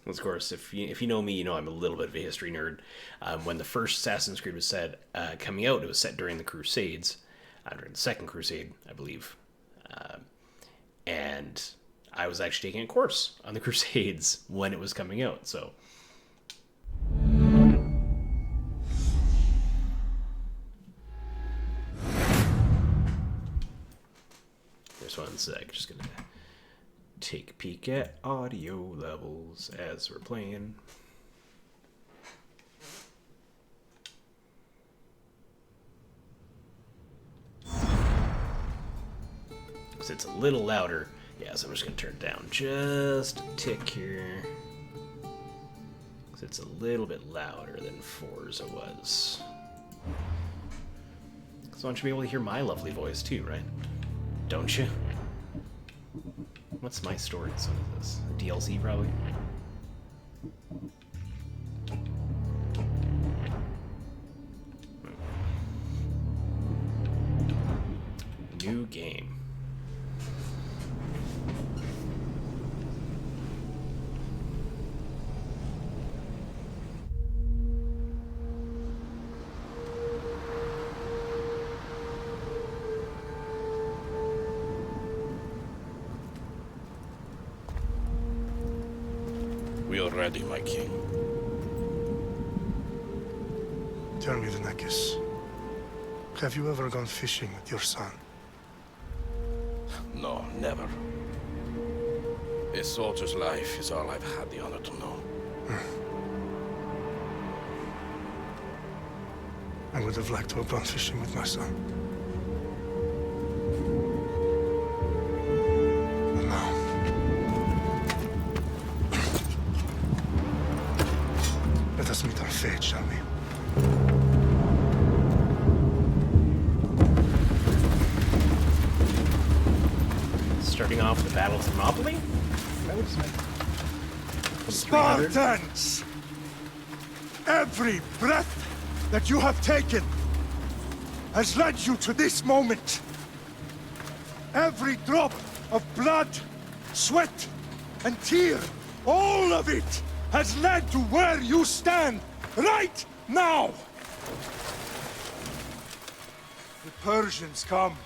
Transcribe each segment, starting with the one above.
Of course, if you know me, you know I'm a little bit of a history nerd. When the first Assassin's Creed was coming out, it was set during the Crusades, during the Second Crusade, I believe. And I was actually taking a course on the Crusades when it was coming out, so... This one's just gonna take a peek at audio levels as we're playing. Because it's a little louder. Yeah, so I'm just gonna turn it down just a tick here. Because it's a little bit louder than Forza was. So I want you to be able to hear my lovely voice too, right? Don't you? What's my story? So is this a DLC probably? New game. We are ready, my king. Tell me, Lenakis, have you ever gone fishing with your son? No, never. A soldier's life is all I've had the honor to know. I would have liked to have gone fishing with my son. But now... let us meet our fate, shall we? Starting off the Battle of Thermopylae? Spartans! Every breath that you have taken has led you to this moment. Every drop of blood, sweat, and tear, all of it has led to where you stand right now. The Persians come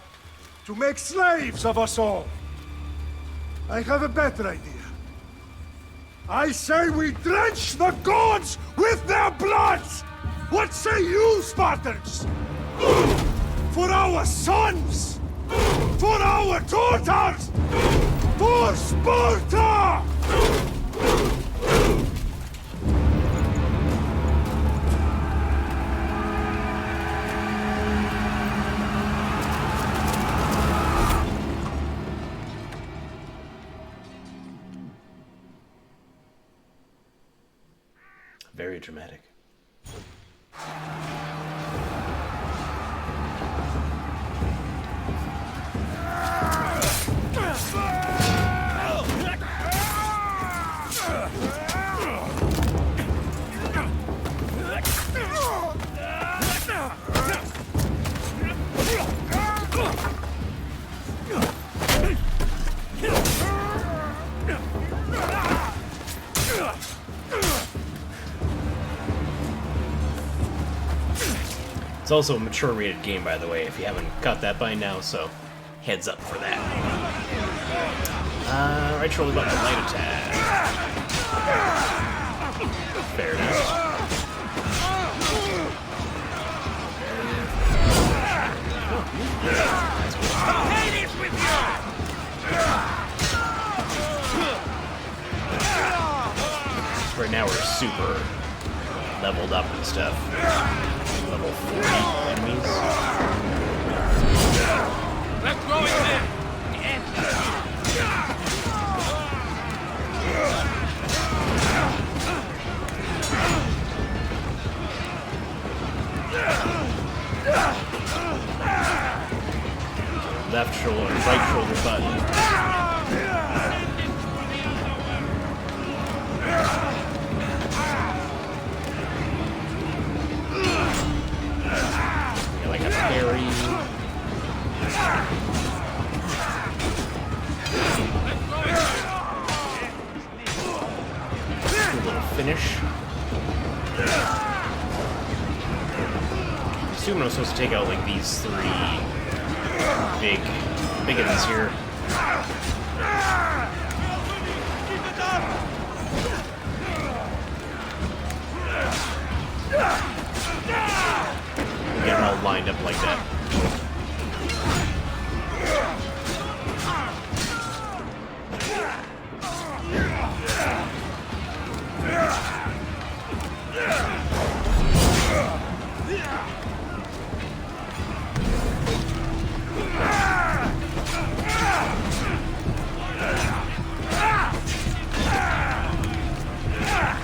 to make slaves of us all. I have a better idea. I say we drench the gods with their blood! What say you, Spartans? For our sons! For our daughters! For Sparta! Very dramatic. It's also a mature rated game, by the way, if you haven't caught that by now, so heads up for that. Right shoulder button, light attack. Fair enough. Right now we're super leveled up and stuff. Level 40 enemies. Let's go in there! Left shoulder, right shoulder button. Like a parry. finish. I'm assuming I'm supposed to take out like these 3 big ones here. Get them all lined up like that.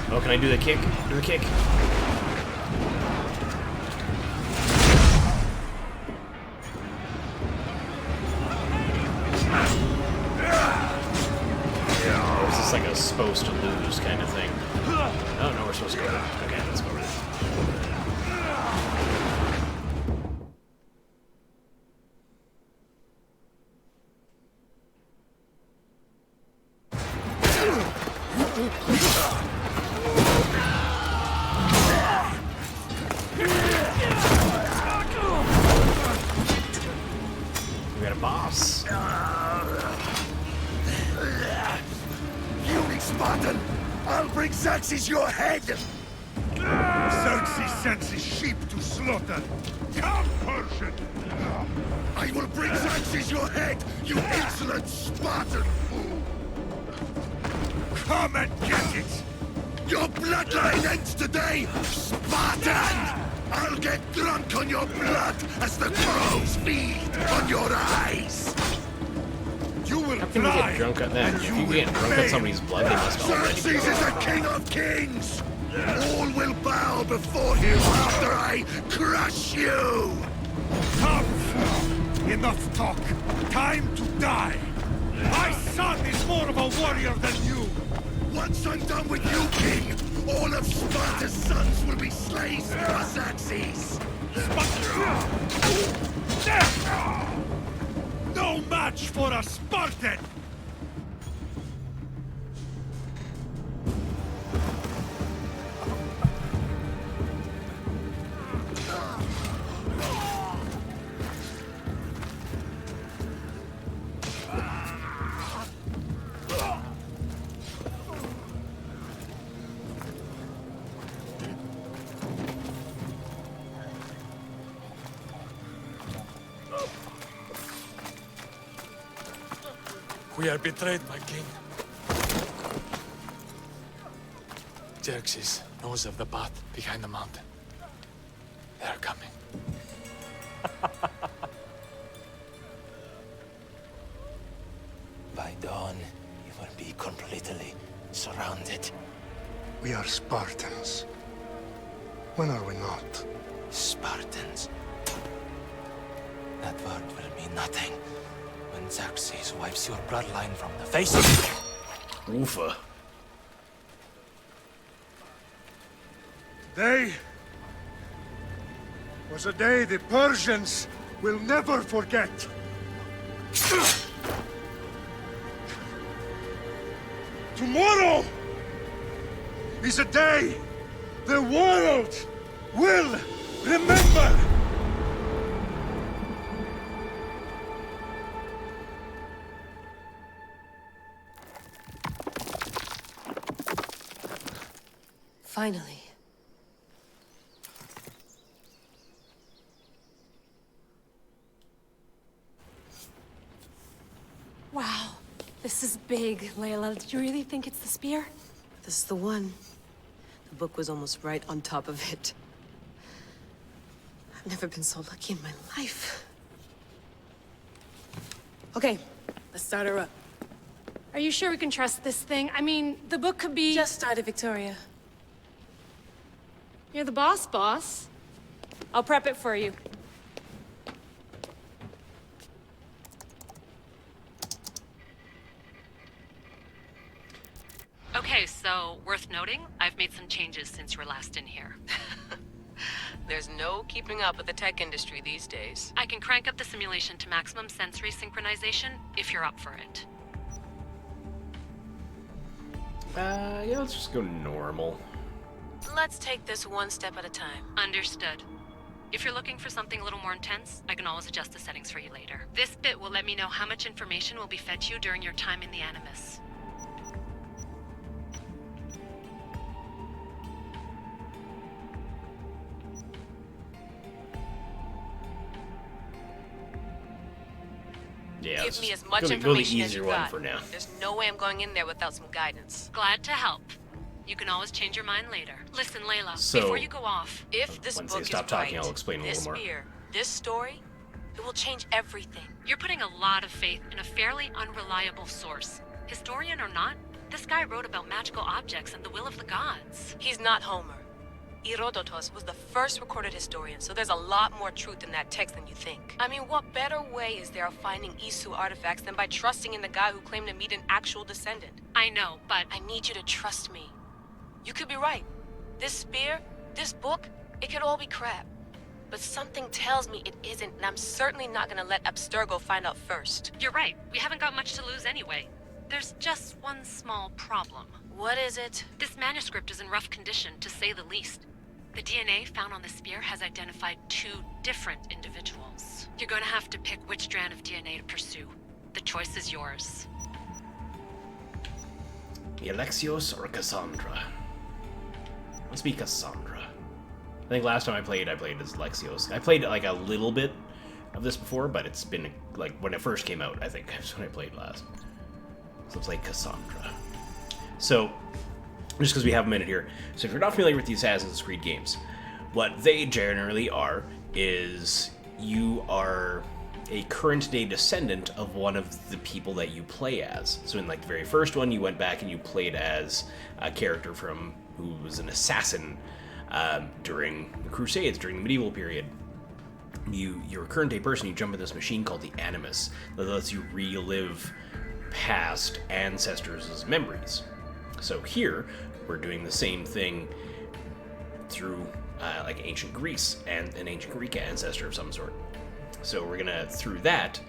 Oh, can I do the kick? Do the kick. Or is this like a supposed to lose kind of thing? Oh, no, we're supposed to go there. Okay, let's go over there. We got a boss. Puny Spartan! I'll bring Xerxes your head! Xerxes sends his sheep to slaughter. Come, Persian! I will bring Xerxes your head, you insolent Spartan fool! Come and get it! Your bloodline ends today, Spartan! I'll get drunk on your blood as the crows feed on your eyes! You will How can you get drunk on that? If you get drunk on somebody's blood, they must already be. Xerxes is the king of kings! All will bow before him after I crush you! Come! Enough talk! Time to die! My son is more of a warrior than you! Once I'm done with you, king, all of Sparta's sons will be slaves to Xerxes! No match for a Spartan! We are betrayed, my king. Xerxes knows of the path behind the mountain. They are coming. By dawn, you will be completely surrounded. We are Spartans. When are we not? Spartans. That word will mean nothing when Xerxes wipes your bloodline from the face of you. Oofa. Today was a day the Persians will never forget. Tomorrow is a day the world will remember. Finally. Wow, this is big, Layla. Did you really think it's the spear? This is the one. The book was almost right on top of it. I've never been so lucky in my life. Okay, let's start her up. Are you sure we can trust this thing? I mean, the book could be... Just started, Victoria. You're the boss. I'll prep it for you. Okay, so worth noting, I've made some changes since you were last in here. There's no keeping up with the tech industry these days. I can crank up the simulation to maximum sensory synchronization if you're up for it. Yeah, let's just go normal. Let's take this one step at a time. Understood. If you're looking for something a little more intense, I can always adjust the settings for you later. This bit will let me know how much information will be fed to you during your time in the Animus. Yeah, Give let's me just as much go the information as easier you one got. for now. There's no way I'm going in there without some guidance. Glad to help. You can always change your mind later. Listen, Layla, So- before you go off, If this Once book they stop is talking, right, I'll explain a this little more. spear, this story, it will change everything. you're putting a lot of faith in a fairly unreliable source. Historian or not, this guy wrote about magical objects and the will of the gods. He's not Homer. Herodotus was the first recorded historian, so there's a lot more truth in that text than you think. I mean, what better way is there of finding Isu artifacts than by trusting in the guy who claimed to meet an actual descendant? I know, but I need you to trust me. You could be right. This spear, this book, it could all be crap. But something tells me it isn't, and I'm certainly not gonna let Abstergo find out first. you're right. We haven't got much to lose anyway. There's just one small problem. What is it? This manuscript is in rough condition, to say the least. The DNA found on the spear has identified 2 different individuals. You're going to have to pick which strand of DNA to pursue. The choice is yours. Alexios or Cassandra? Let's be Cassandra. I think last time I played as Alexios. I played like a little bit of this before, but it's been like when it first came out, I think that's when I played last. So let's play Cassandra. So, just because we have a minute here. So if you're not familiar with the Assassin's Creed games, what they generally are is you are a current day descendant of one of the people that you play as. So in like the very first one, you went back and you played as a character who was an assassin during the Crusades, during the medieval period. You're a current day person, you jump in this machine called the Animus that lets you relive past ancestors' memories. So here, we're doing the same thing through like ancient Greece and an ancient Greek ancestor of some sort. So we're gonna, through that,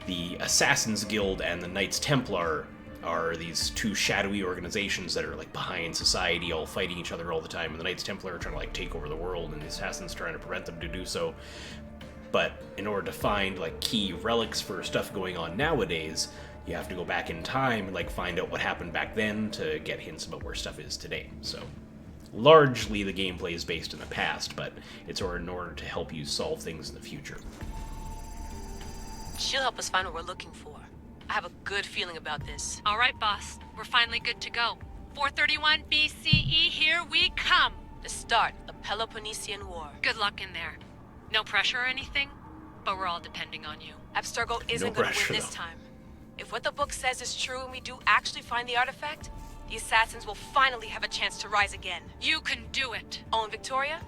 the Assassin's Guild and the Knights Templar are these 2 shadowy organizations that are like behind society, all fighting each other all the time. And the Knights Templar are trying to like take over the world, and the Assassins trying to prevent them to do so. But in order to find like key relics for stuff going on nowadays, you have to go back in time and like find out what happened back then to get hints about where stuff is today. So largely the gameplay is based in the past, but it's in order to help you solve things in the future. She'll help us find what we're looking for. I have a good feeling about this. All right, boss. We're finally good to go. 431 BCE, here we come. The start of Peloponnesian War. Good luck in there. No pressure or anything, but we're all depending on you. Abstergo isn't No gonna pressure, win this though. time. If what the book says is true and we do actually find the artifact, the assassins will finally have a chance to rise again. You can do it. Oh, and Victoria,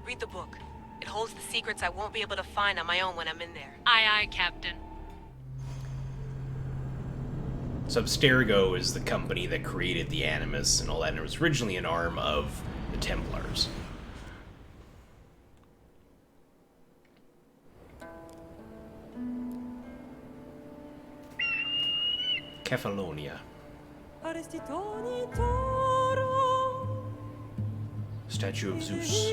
read the book. It holds the secrets I won't be able to find on my own when I'm in there. Aye, aye, Captain. So Abstergo is the company that created the Animus and all that, and it was originally an arm of the Templars. Kefalonia. Statue of Zeus.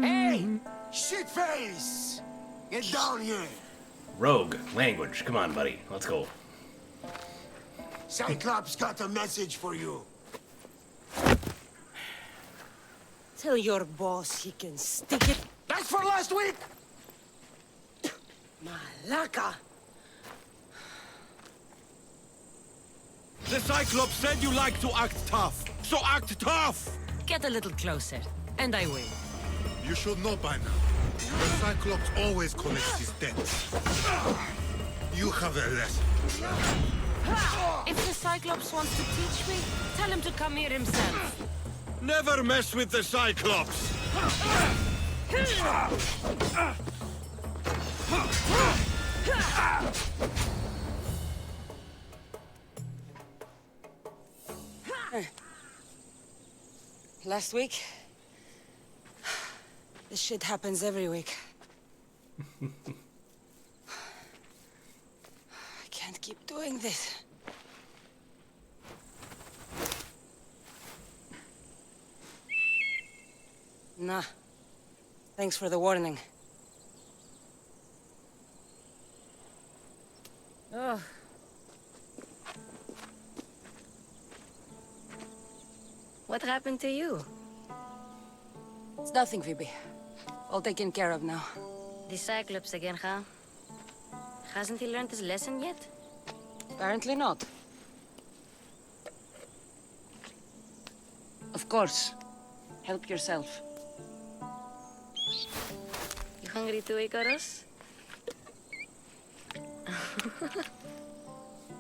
Hey! Shitface! Get down here! Rogue. Language. Come on, buddy. Let's go. Cyclops got a message for you. Tell your boss he can stick it. That's for last week! Malaka! The Cyclops said you like to act tough, so act tough! Get a little closer, and I will. You should know by now. The Cyclops always collects his debts. You have a lesson. If the Cyclops wants to teach me, tell him to come here himself. Never mess with the Cyclops! Last week? This shit happens every week. I can't keep doing this. Nah. Thanks for the warning. Oh. What happened to you? It's nothing, Phoebe. All taken care of now. The Cyclops again, huh? Hasn't he learned his lesson yet? Apparently not. Of course. Help yourself. You hungry too, Icarus?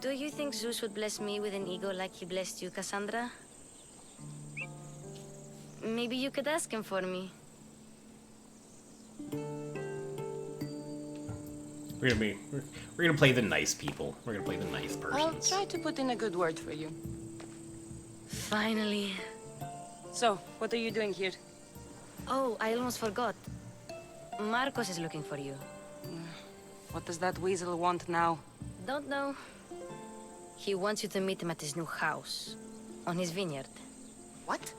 Do you think Zeus would bless me with an ego like he blessed you, Cassandra? Maybe you could ask him for me. We're gonna play the nice people. We're gonna play the nice I'll persons. try to put in a good word for you. Finally. So, what are you doing here? Oh, I almost forgot. Marcos is looking for you. What does that weasel want now? Don't know. He wants you to meet him at his new house. On his vineyard. What?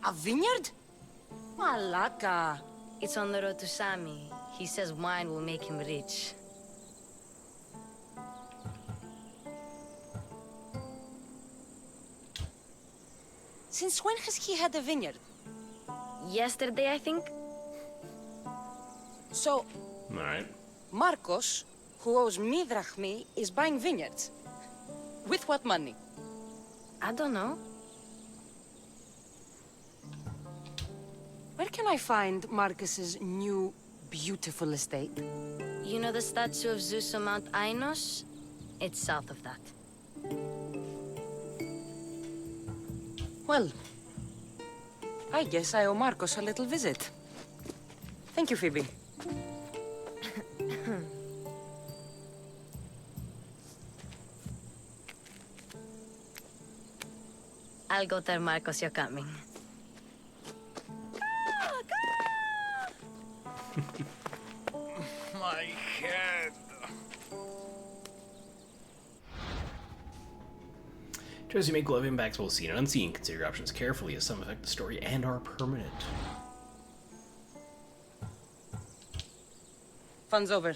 A vineyard? Malaka. It's on the road to Sami. He says wine will make him rich. Since when has he had a vineyard? Yesterday, I think? So, Alright. Marcos, who owes me drachmi, is buying vineyards. With what money? I don't know. Where can I find Marcus's new, beautiful estate? You know the statue of Zeus on Mount Ainos? It's south of that. Well, I guess I owe Marcos a little visit. Thank you, Phoebe. I'll go tell Marcos you're coming. My head. As you make glove impacts both seen and unseen, consider your options carefully as some affect the story and are permanent. Fun's over.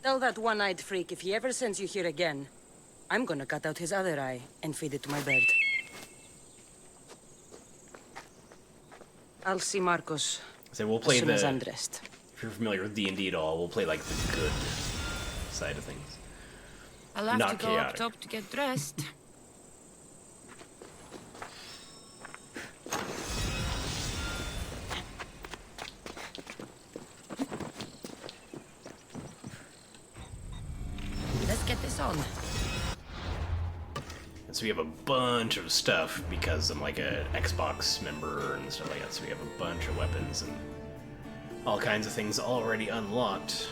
Tell that one-eyed freak if he ever sends you here again, I'm gonna cut out his other eye and feed it to my bird. I'll see Marcos So we'll as play soon as I'm the. dressed. If you're familiar with D&D at all, we'll play like the good side of things. I'll have Not to go chaotic. up top to get dressed. Let's get this on. And so we have a bunch of stuff because I'm like an Xbox member and stuff like that. So we have a bunch of weapons and all kinds of things already unlocked.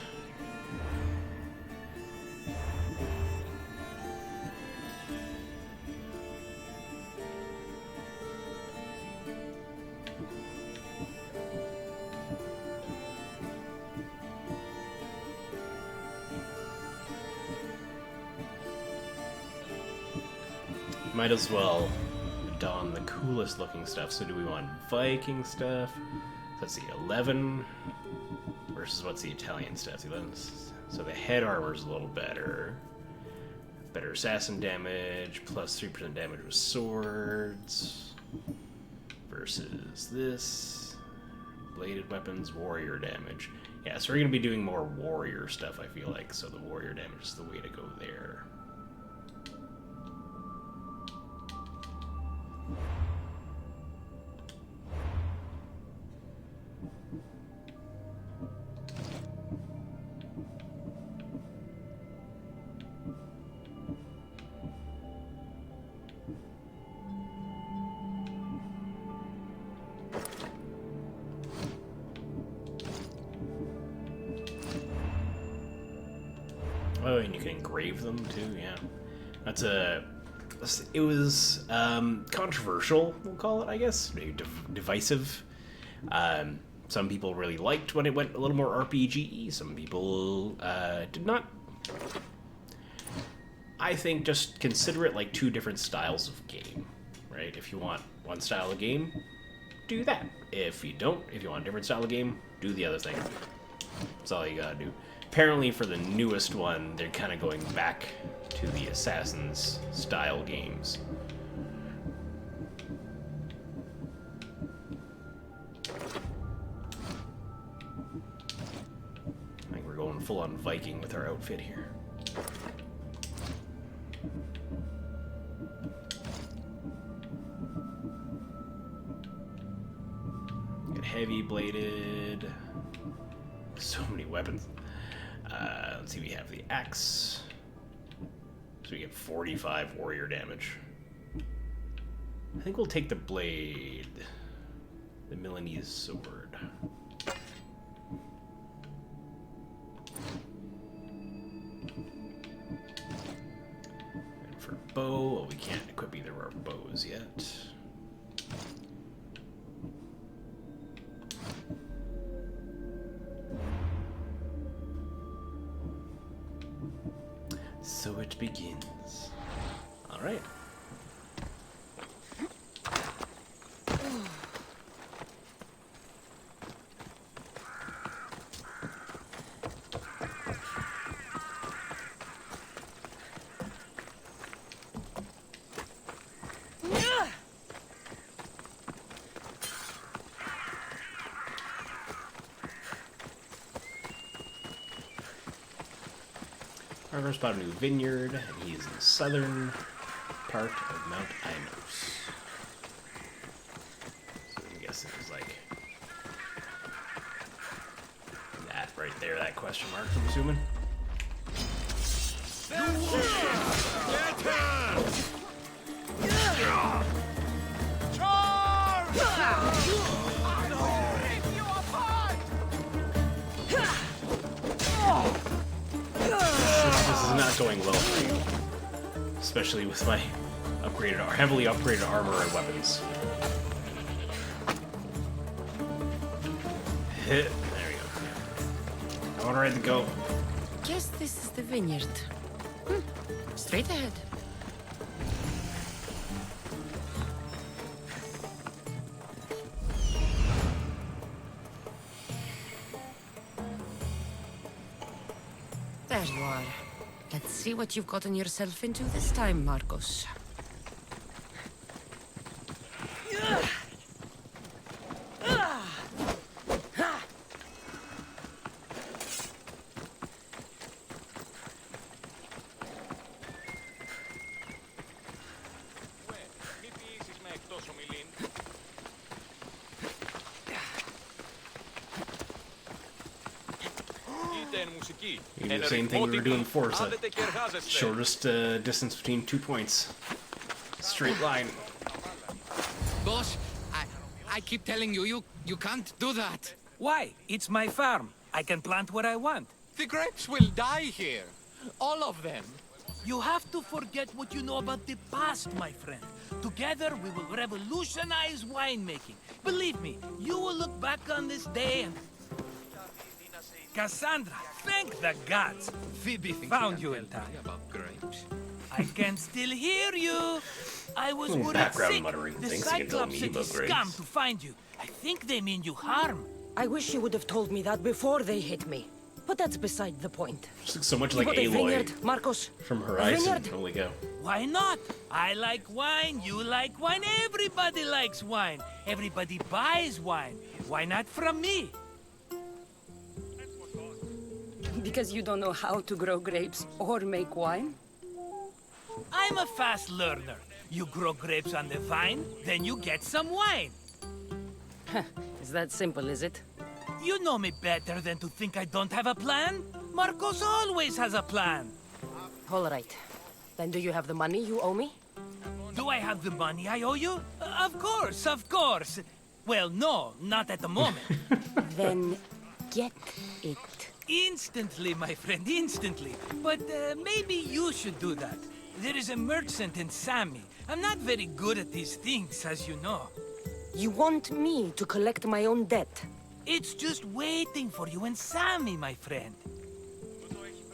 Might as well don the coolest looking stuff. So do we want Viking stuff? Let's see, 11 versus what's the Italian stuff? 11. So the head armor's a little better. Better assassin damage, plus 3% damage with swords. Versus this. Bladed weapons, warrior damage. Yeah, so we're going to be doing more warrior stuff, I feel like. So the warrior damage is the way to go there. Oh, and you can engrave them too, yeah. It was controversial, we'll call it, I guess. Maybe divisive. Some people really liked when it went a little more RPG. Some people did not. I think just consider it like two different styles of game, right? If you want one style of game, do that. If you don't, if you want a different style of game, do the other thing. That's all you gotta do. Apparently for the newest one, they're kind of going back to the Assassin's style games. I think we're going full on Viking with our outfit here. Get heavy bladed. So many weapons. Let's see, we have the axe. So we get 45 warrior damage. I think we'll take the blade. The Milanese sword. And for bow, well, we can't equip either of our bows yet. So it begins. All right. Our spot a new vineyard, and he is in the southern part of Mount Ainos. So I guess it was like that right there, that question mark, I'm assuming. Not going well for you, especially with my heavily upgraded armor and weapons. Hit. There we go. I want to ride the goat. Guess this is the vineyard. Straight ahead. There you are. Let's see what you've gotten yourself into this time, Marcos. You do the same thing we were doing before, so shortest distance between 2 points. Straight line. Boss, I keep telling you, you can't do that. Why? It's my farm. I can plant what I want. The grapes will die here. All of them. You have to forget what you know about the past, my friend. Together, we will revolutionize winemaking. Believe me, you will look back on this day and... Cassandra, thank the gods. Phoebe found you in time. About grapes. I can still hear you. I was worried background sick. muttering The things you can tell Cyclops me said about he's grapes. come to find you. I think they mean you harm. I wish you would have told me that before they hit me. But that's beside the point. Just looks so much You like bought a Aloy vineyard, Marcos? from A Horizon. vineyard? Holy go. Why not? I like wine, you like wine, everybody likes wine. Everybody buys wine. Why not from me? Because you don't know how to grow grapes or make wine? I'm a fast learner. You grow grapes on the vine, then you get some wine. Is that simple, is it? You know me better than to think I don't have a plan. Marcos always has a plan. All right. Then do you have the money you owe me? Do I have the money I owe you? Of course, of course. Well, no, not at the moment. Then get it. Instantly, my friend, instantly. But maybe you should do that. There is a merchant in Sami. I'm not very good at these things, as you know. You want me to collect my own debt? It's just waiting for you in Sami, my friend.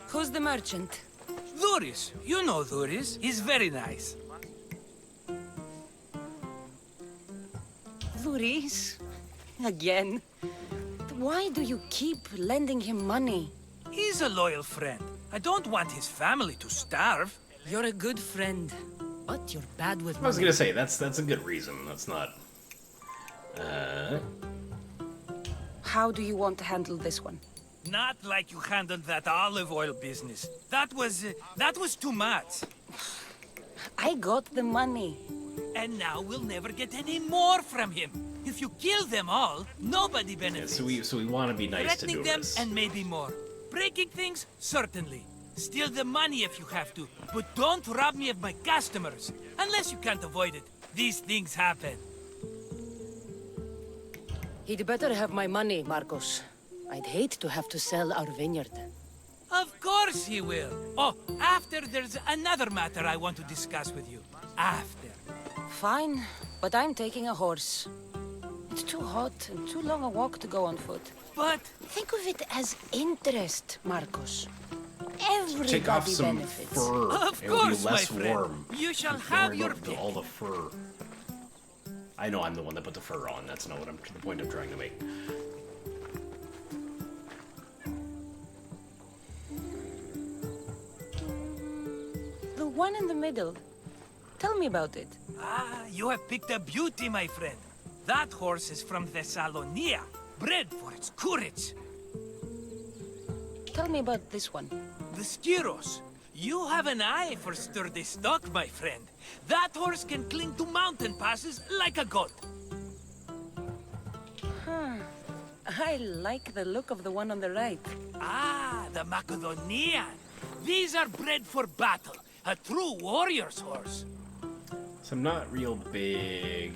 Who's the merchant? Duris. You know Duris. He's very nice. Luis? Again? Why do you keep lending him money? He's a loyal friend. I don't want his family to starve. You're a good friend, but you're bad with money. I was gonna say, that's a good reason. That's not... How do you want to handle this one? Not like you handled that olive oil business. That was too much. I got the money. And now we'll never get any more from him. If you kill them all, nobody benefits. Yeah, so we want to be nice to Threatening them Duras. and maybe more. Breaking things, certainly. Steal the money if you have to, but don't rob me of my customers. Unless you can't avoid it. These things happen. He'd better have my money, Marcos. I'd hate to have to sell our vineyard. Of course he will. Oh, after there's another matter I want to discuss with you. After. Fine, but I'm taking a horse. It's too hot and too long a walk to go on foot. But... Think of it as interest, Marcos. Everybody Take off some benefits. fur. Of It'll course, be less my friend. warm. You shall Don't have worry your about pick. all the fur. I know I'm the one that put the fur on. That's not what the point I'm trying to make. The one in the middle. Tell me about it. Ah, you have picked a beauty, my friend. That horse is from Thessalonia, bred for its courage. Tell me about this one. The Skiros. You have an eye for sturdy stock, my friend. That horse can cling to mountain passes like a goat. I like the look of the one on the right. Ah, the Macedonian. These are bred for battle. A true warrior's horse. So I'm not real big.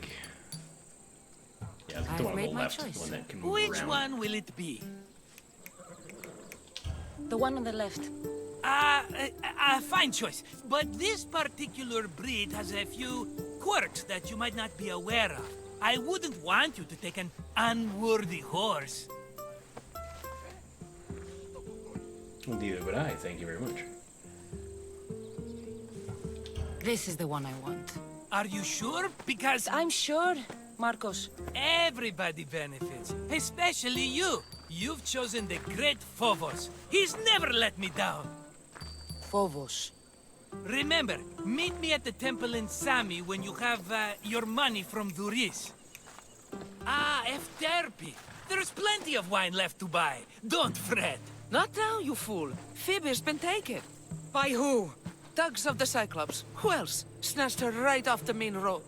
Yeah, the I've one on made the my left, choice. the one that can move Which around. one will it be? The one on the left. A fine choice. But this particular breed has a few quirks that you might not be aware of. I wouldn't want you to take an unworthy horse. Well, neither would I. Thank you very much. This is the one I want. Are you sure? Because I'm sure, Marcos. everybody benefits, especially you. You've chosen the great Phobos. He's never let me down. Phobos. Remember, meet me at the temple in Sami when you have your money from Duris. Ah, Efterpi. There's plenty of wine left to buy. Don't fret. Not now, you fool. Phoebe's been taken. By who? Thugs of the Cyclops. Who else? Snatched her right off the main road.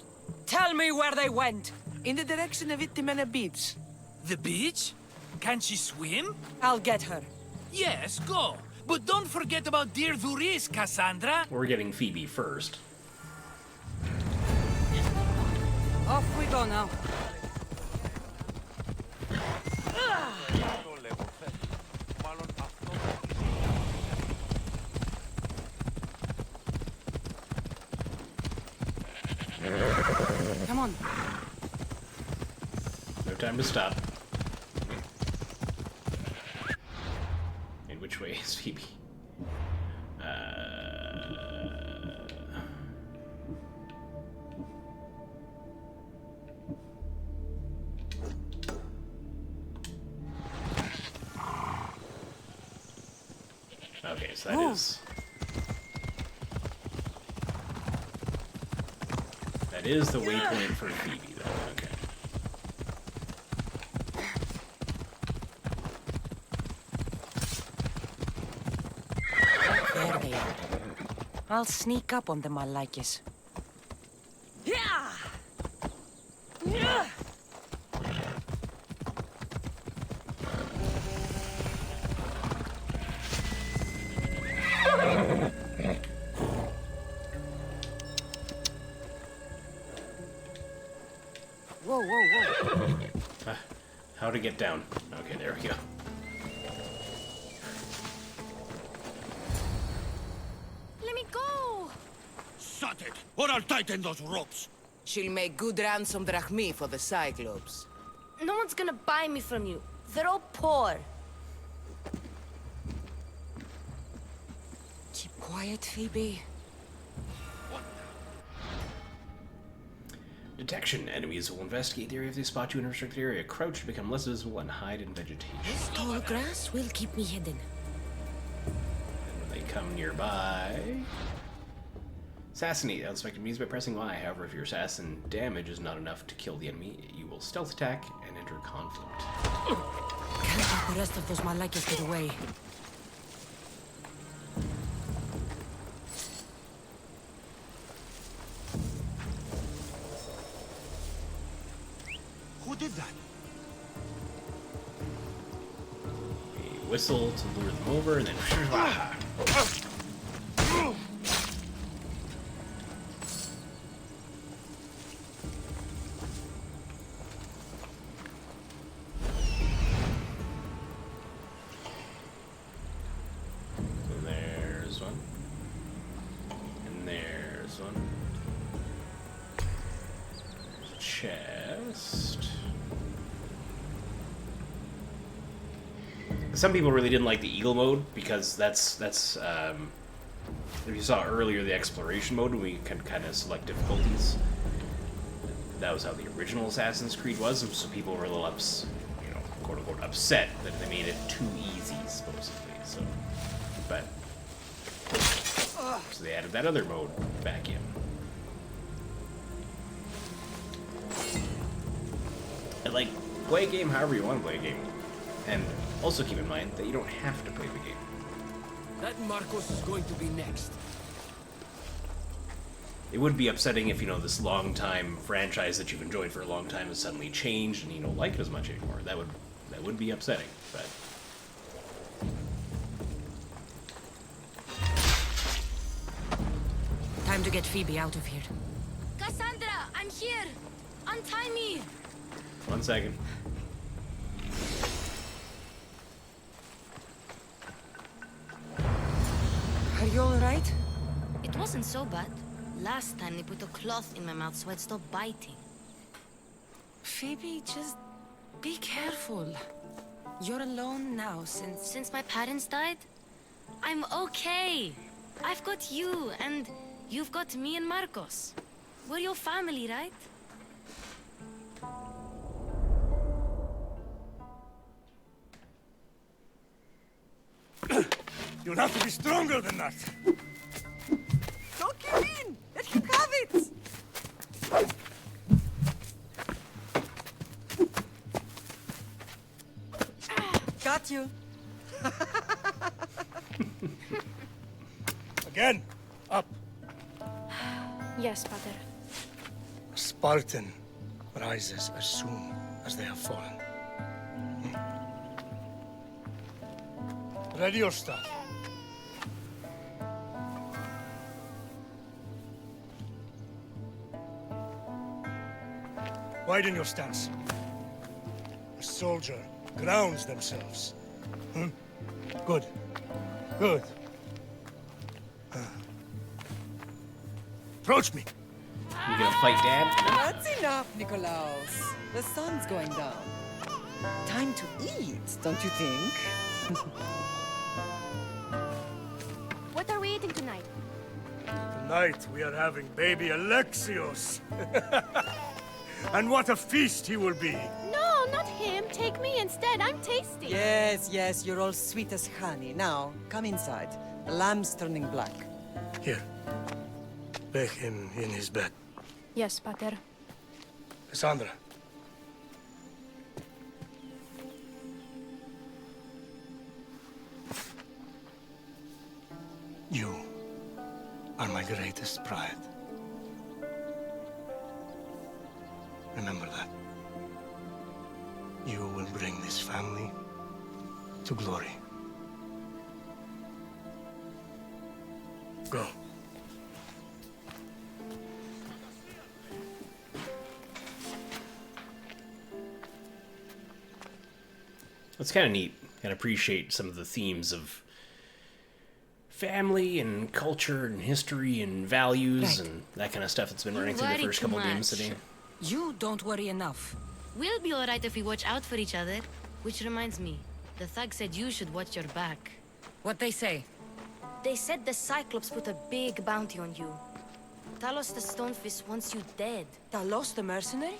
Tell me where they went. In the direction of Itimena Beach. The beach? Can she swim? I'll get her. Yes, go. But don't forget about dear Duris, Cassandra. We're getting Phoebe first. Off we go now. Come on. No time to stop. And which way is Phoebe? that is. That is the waypoint for Phoebe, though. Okay. There they are. I'll sneak up on them, I like it. Yeah! Yeah! Whoa, whoa, whoa. How to get down. Okay, there we go. Let me go! Shut it, or I'll tighten those ropes. She'll make good ransom drachmi for the Cyclops. No one's gonna buy me from you. They're all poor. Keep quiet, Phoebe. Detection. Enemies will investigate the area if they spot you in a restricted area. Crouch to become less visible and hide in vegetation. This tall grass will keep me hidden. And when they come nearby... Assassinate. Unsuspected means by pressing Y. However, if your assassin damage is not enough to kill the enemy, you will stealth attack and enter conflict. Can't let the rest of those Malakas get away. Who did that? A whistle to lure them over, and then... There's one. And there's one. There's a chest. Some people really didn't like the Eagle mode because that's if you saw earlier the exploration mode when we can kind of select difficulties. That was how the original Assassin's Creed was, and so people were a little quote unquote upset that they made it too easy, supposedly. So, but so they added that other mode back in. And like, play a game however you want to play a game, and also keep in mind that you don't have to play the game. That Marcos is going to be next. It would be upsetting if, this long-time franchise that you've enjoyed for a long time has suddenly changed and you don't like it as much anymore. That would be upsetting, but... Time to get Phoebe out of here. Cassandra, I'm here! Untie me! 1 second. Are you alright? It wasn't so bad. Last time they put a cloth in my mouth so I'd stop biting. Phoebe, just be careful. You're alone now Since my parents died? I'm okay. I've got you, and you've got me and Marcos. We're your family, right? You'll have to be stronger than that. Don't give in! Let him have it! Got you. Again, up. Yes, Father. A Spartan rises as soon as they have fallen. Ready your staff. Widen your stance. A soldier grounds themselves. Good. Good. Approach me. You gonna fight, Dad? That's enough, Nikolaos. The sun's going down. Time to eat, don't you think? What are we eating tonight? Tonight we are having baby Alexios. And what a feast he will be. No, not him. Take me instead. I'm tasty. Yes, you're all sweet as honey. Now, come inside. The lamb's turning black. Here. Lay him in his bed. Yes, Pater. Cassandra. You are my greatest pride. Remember that. You will bring this family to glory. Go. It's kind of neat. I appreciate some of the themes of family and culture and history and values and that kind of stuff that's been running through the first couple games today. You don't worry enough. We'll be alright if we watch out for each other. Which reminds me, the thug said you should watch your back. What they say? They said the Cyclops put a big bounty on you. Talos the Stonefist wants you dead. Talos the mercenary?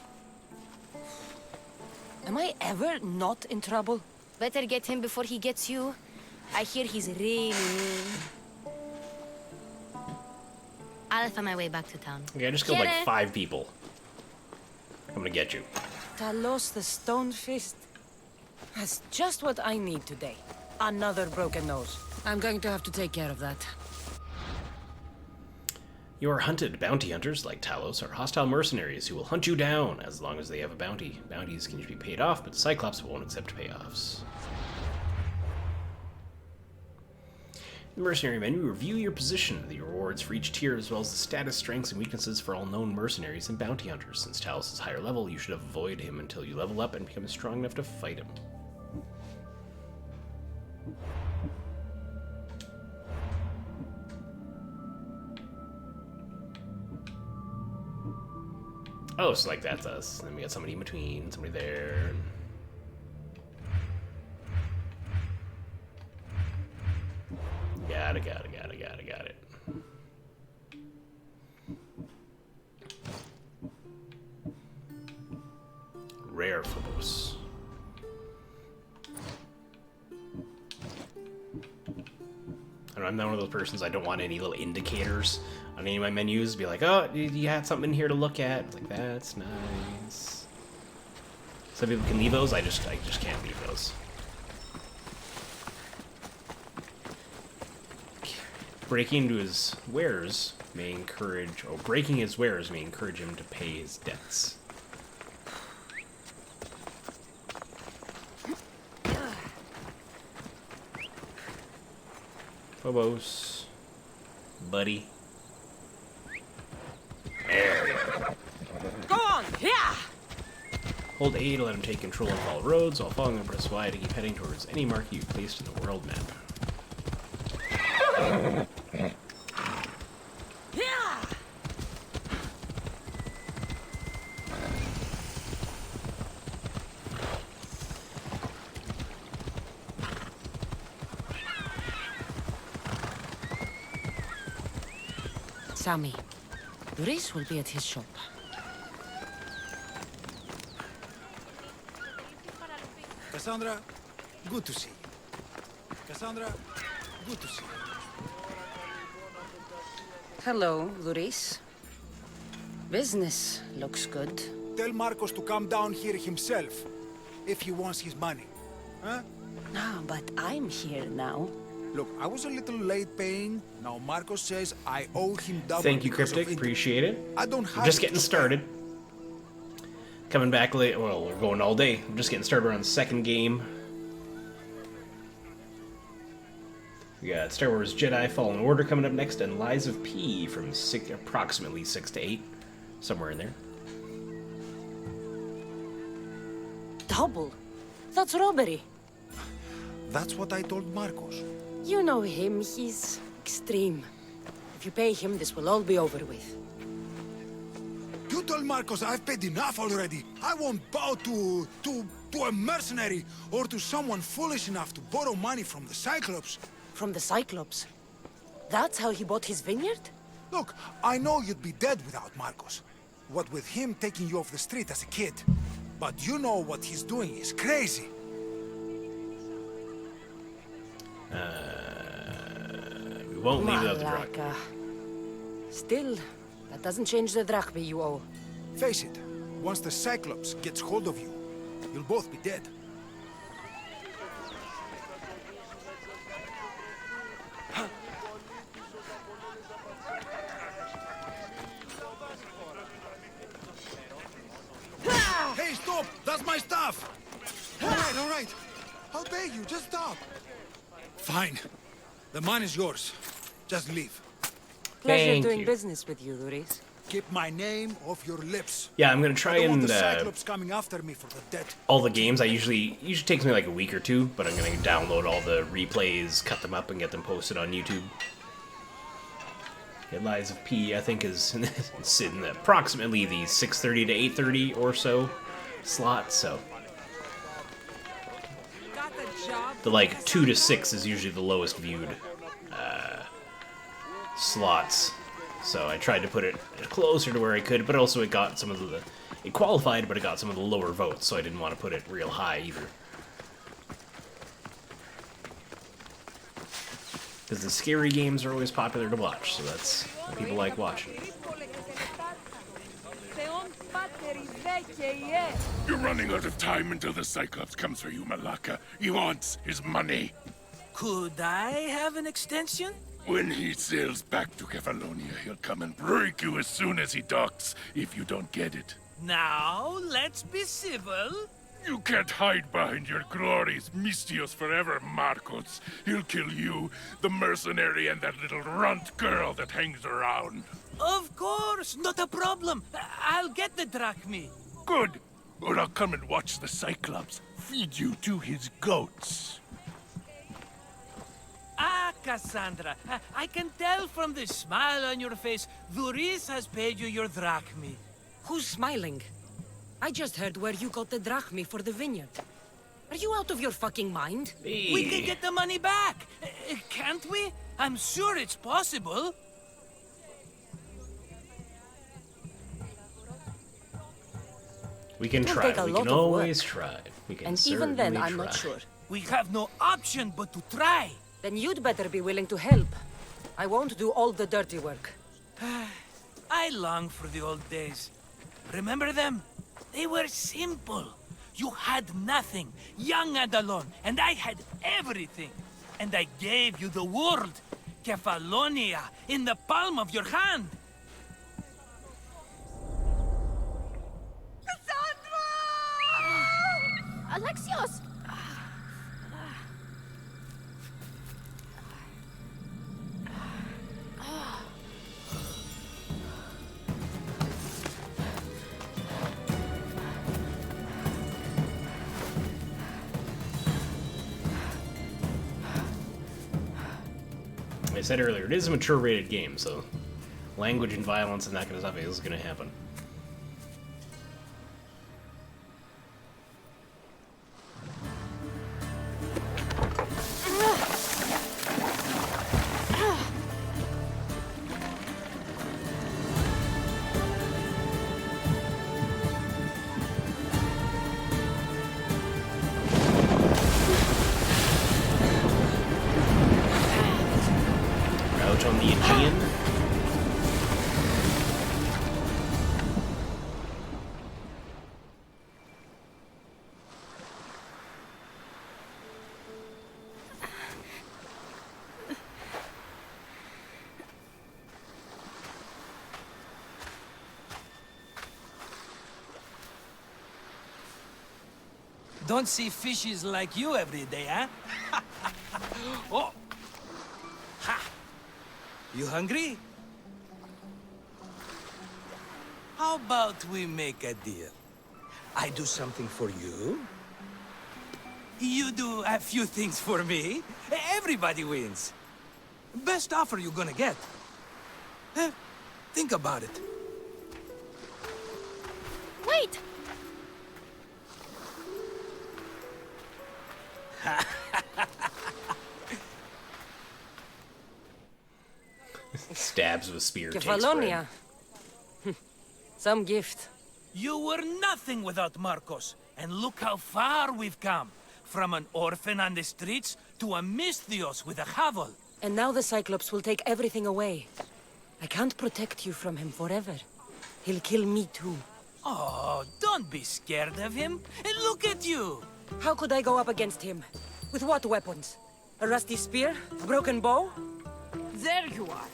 Am I ever not in trouble? Better get him before he gets you. I hear he's really mean. I'll find my way back to town. Okay, I just killed like 5 people. I'm gonna get you. Talos the Stonefist? That's just what I need today. Another broken nose. I'm going to have to take care of that. Your hunted bounty hunters, like Talos, are hostile mercenaries who will hunt you down as long as they have a bounty. Bounties can usually be paid off, but the Cyclops won't accept payoffs. In the mercenary menu, review your position, the rewards for each tier, as well as the status, strengths, and weaknesses for all known mercenaries and bounty hunters. Since Talos is higher level, you should avoid him until you level up and become strong enough to fight him. Oh, so like that's us. Then we got somebody in between, somebody there. Got it. Rare Phobos. I'm not one of those persons, I don't want any little indicators on any of my menus. Be like, oh, you had something in here to look at. It's like, that's nice. Some people can leave those, I just can't leave those. Breaking into his wares may encourage, or breaking his wares may encourage him to pay his debts. Phobos, buddy. There we go. Go on, yeah! Hold A to let him take control of all roads, while following and press Y to keep heading towards any mark you've placed in the world map. Yeah! Sammy, Reese will be at his shop. Cassandra, good to see you. Cassandra, good to see you. Hello, Luis. Business looks good. Tell Marcos to come down here himself, if he wants his money. Huh? No, but I'm here now. Look, I was a little late paying. Now Marcos says I owe him double. Thank you, because of Cryptic. it. Appreciate it. I don't have I'm just to getting pay. started. Coming back late. Well, we're going all day. I'm just getting started on the second game. We got Star Wars Jedi Fallen Order coming up next, and Lies of P from approximately 6 to 8. Somewhere in there. Double? That's robbery. That's what I told Marcos. You know him, he's extreme. If you pay him, this will all be over with. You told Marcos I've paid enough already. I won't bow to a mercenary or to someone foolish enough to borrow money from the Cyclops. From the Cyclops? That's how he bought his vineyard? Look, I know you'd be dead without Marcos. What with him taking you off the street as a kid. But you know what he's doing is crazy. won't leave without the drachma. Malaka. Still, that doesn't change the drachma you owe. Face it, once the Cyclops gets hold of you, you'll both be dead. Hey, stop! That's my stuff! All right. I'll pay you. Just stop. Fine. The mine is yours. Just leave. Pleasure Thank doing you. business with you, Duris. Keep my name off your lips. Yeah, I'm gonna try I don't want and the Cyclops coming after me for the debt. all the games. Usually takes me like a week or two, but I'm gonna download all the replays, cut them up, and get them posted on YouTube. Yeah, Lies of P, I think, is in approximately the 6:30 to 8:30 or so slot. So the like 2 to 6 is usually the lowest viewed slots. So I tried to put it closer to where I could, but also it got some of it qualified, but it got some of the lower votes, so I didn't want to put it real high either. Because the scary games are always popular to watch, so that's what people like watching. You're running out of time until the Cyclops comes for you, Malaka. He wants his money. Could I have an extension? When he sails back to Kefalonia, he'll come and break you as soon as he docks, if you don't get it. Now, let's be civil. You can't hide behind your glories, Mistios forever, Marcos. He'll kill you, the mercenary, and that little runt girl that hangs around. Of course, not a problem. I'll get the drachmi. Good. Or I'll come and watch the Cyclops feed you to his goats. Ah, Cassandra, I can tell from the smile on your face, Duris has paid you your drachmi. Who's smiling? I just heard where you got the drachmi for the vineyard. Are you out of your fucking mind? We can get the money back, can't we? I'm sure it's possible. We can try. We can always try. We can and even then, I'm try. not sure. We have no option but to try. Then you'd better be willing to help. I won't do all the dirty work. I long for the old days. Remember them? They were simple. You had nothing, young and alone, and I had everything. And I gave you the world, Kefalonia, in the palm of your hand. Alexios! I said earlier, it is a mature rated game, so language and violence and that kind of stuff is going to happen. On the Aegean. Don't see fishes like you every day, huh? Oh! Ha! You hungry? How about we make a deal? I do something for you. You do a few things for me. Everybody wins. Best offer you're gonna get. Think about it. Wait! Stabs with spear. Kefalonia. Some gift. You were nothing without Marcos, and look how far we've come. From an orphan on the streets to a Mistios with a hovel. And now the Cyclops will take everything away. I can't protect you from him forever. He'll kill me too. Oh, don't be scared of him. And look at you. How could I go up against him? With what weapons? A rusty spear? A broken bow? There you are.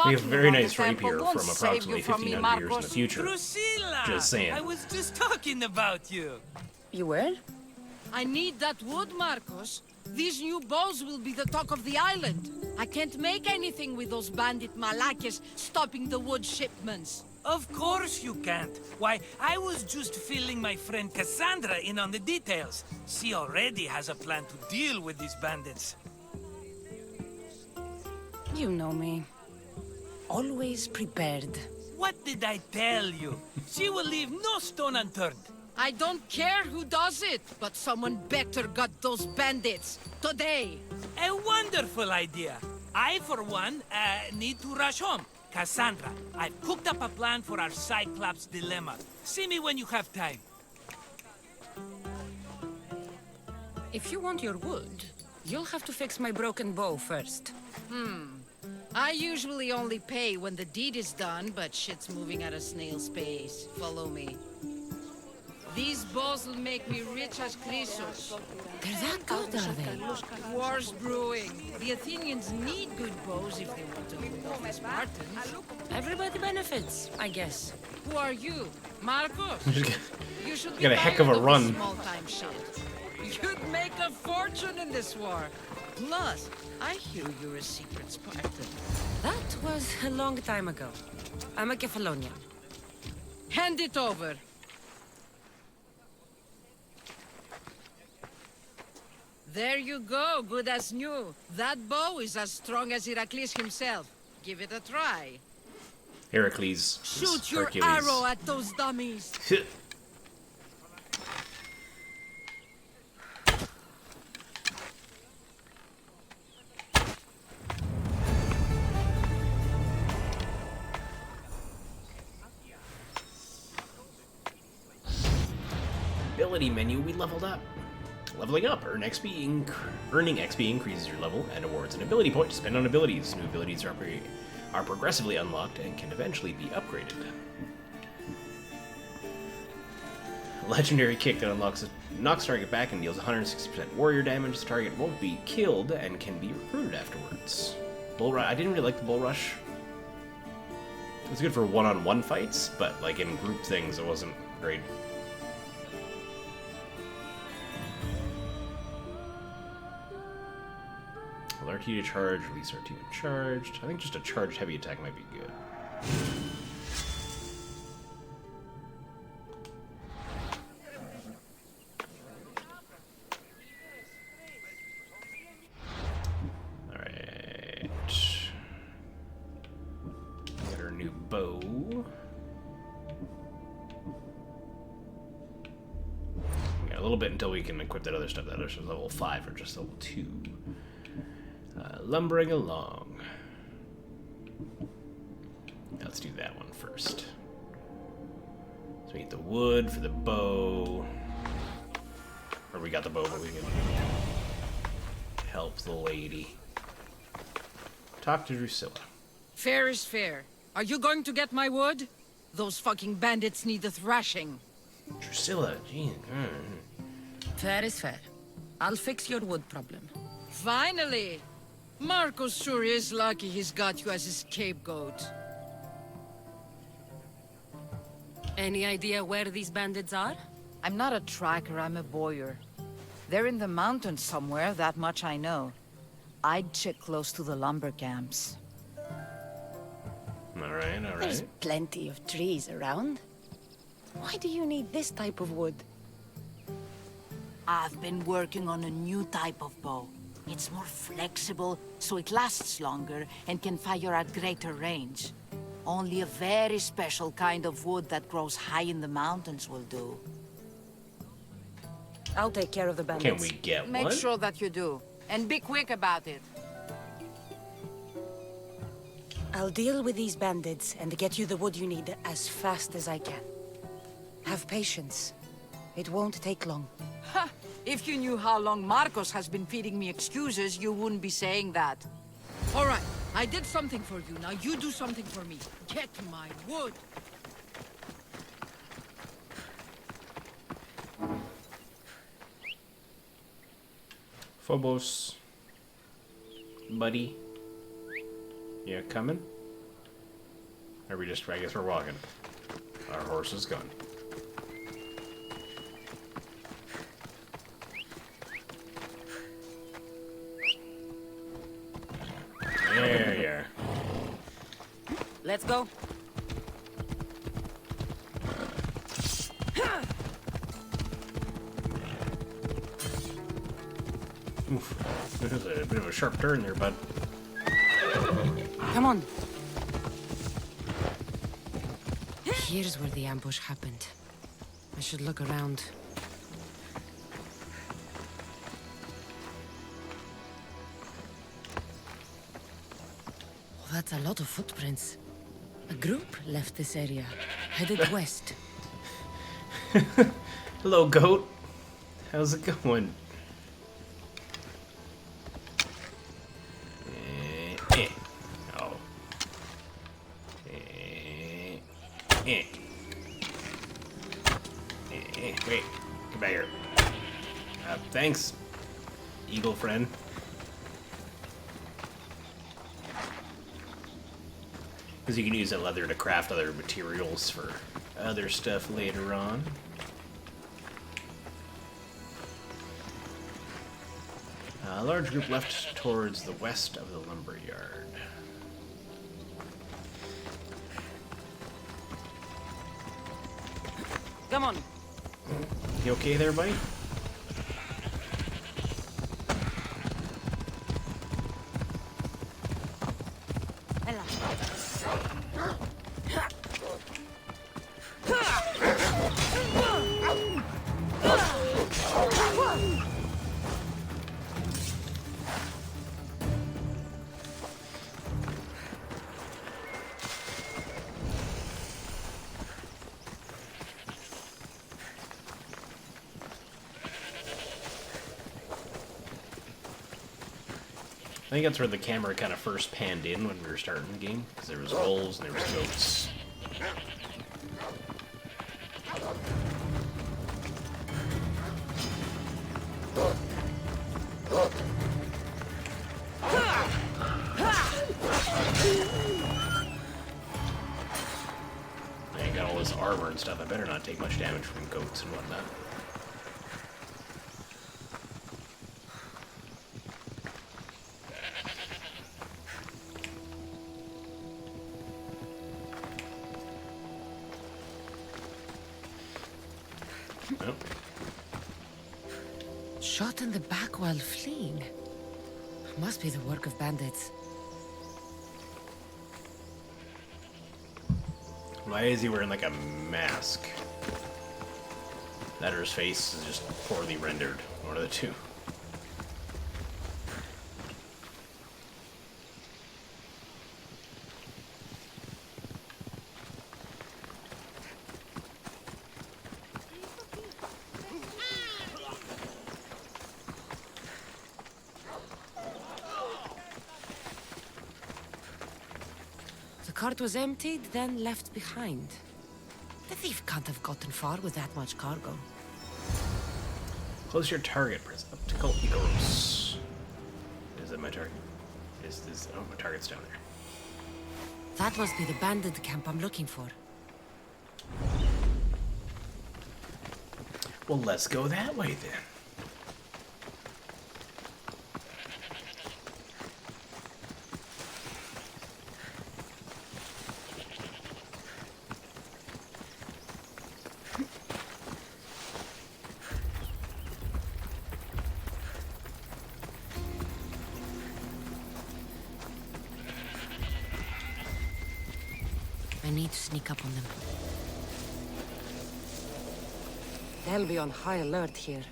We have a very nice temple rapier won't from save approximately you from me, 1500 years in the Marcos. future. Drusilla! Just saying. I was just talking about you. You were? I need that wood, Marcos. These new bows will be the talk of the island. I can't make anything with those bandit malakes stopping the wood shipments. Of course you can't. Why, I was just filling my friend Cassandra in on the details. She already has a plan to deal with these bandits. You know me. Always prepared. What did I tell you? She will leave no stone unturned. I don't care who does it, but someone better got those bandits. Today. A wonderful idea. I, for one, need to rush home. Cassandra, I've cooked up a plan for our Cyclops dilemma. See me when you have time. If you want your wood, you'll have to fix my broken bow first. I usually only pay when the deed is done, but shit's moving at a snail's pace. Follow me. These bows will make me rich as Chrysos. They're that good, are they? War's brewing. The Athenians need good bows if they want to hold off the Spartans. Everybody benefits, I guess. Who are you? Marcos? You should be Got a heck of a tired run. this small-time shit. You'd make a fortune in this war. Plus, I hear you're a secret Spartan. That was a long time ago. I'm a Kephalonian. Hand it over. There you go, good as new. That bow is as strong as Heracles himself. Give it a try. Heracles. Shoot your Hercules. arrow at those dummies. Ability menu, we leveled up. Leveling up, earning XP increases your level and awards an ability point to spend on abilities. New abilities are progressively unlocked and can eventually be upgraded. A legendary kick that knocks target back and deals 160% warrior damage. This target won't be killed and can be recruited afterwards. Bull Rush. I didn't really like the Bull Rush. It was good for one-on-one fights, but like in group things, it wasn't great. RT to charge, release RT when charged. I think just a charged heavy attack might be good. Alright. Got our new bow. We got a little bit until we can equip that other stuff. That other stuff's level 5 or just level 2. Lumbering along. Let's do that one first. So we need the wood for the bow. Or we got the bow, but we can help the lady. Talk to Drusilla. Fair is fair. Are you going to get my wood? Those fucking bandits need a thrashing. Drusilla, geez. Fair is fair. I'll fix your wood problem. Finally! Marcos sure is lucky he's got you as his scapegoat. Any idea where these bandits are? I'm not a tracker, I'm a boyer. They're in the mountains somewhere, that much I know. I'd check close to the lumber camps. Alright, alright. There's plenty of trees around. Why do you need this type of wood? I've been working on a new type of bow. It's more flexible, so it lasts longer and can fire at greater range. Only a very special kind of wood that grows high in the mountains will do. I'll take care of the bandits. Can we get Make one? sure that you do. And be quick about it. I'll deal with these bandits and get you the wood you need as fast as I can. Have patience. It won't take long. Ha! If you knew how long Marcos has been feeding me excuses, you wouldn't be saying that. All right, I did something for you. Now you do something for me. Get my wood. Phobos. Buddy. Yeah, coming? Or we just, I guess we're walking. Our horse is gone. There you are. Let's go. Oof. This is a bit of a sharp turn there, bud. Come on. Here's where the ambush happened. I should look around. Oh, that's a lot of footprints. A group left this area, headed west. Hello, goat. How's it going? Oh. Wait, come back here. Thanks, eagle friend. Because you can use that leather to craft other materials for other stuff later on. A large group left towards the west of the lumberyard. Come on. You okay there, buddy? I think that's where the camera kind of first panned in when we were starting the game, because there was wolves and there was goats. I got all this armor and stuff. I better not take much damage from goats and whatnot. Nope. Shot in the back while fleeing. Must be the work of bandits. Why is he wearing like a mask? That or his face is just poorly rendered. One of the two. The cart was emptied, then left behind. The thief can't have gotten far with that much cargo. Close your target. Press optical Icarus. Is that my target? Oh, my target's down there. That must be the bandit camp I'm looking for. Well, let's go that way then. I need to sneak up on them. They'll be on high alert here.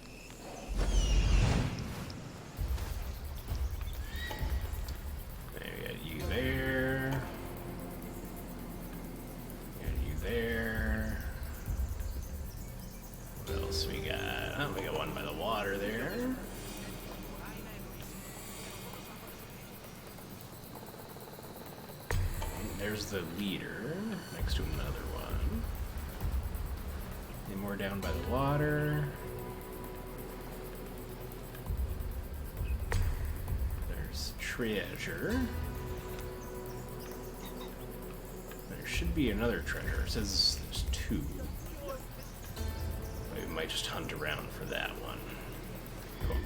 There, we got you there. Got you there. What else we got? Oh, we got one by the water there. there's the leader next to another one. And more down by the water. There's treasure. There should be another treasure. It says there's 2. We might just hunt around for that one. Cool.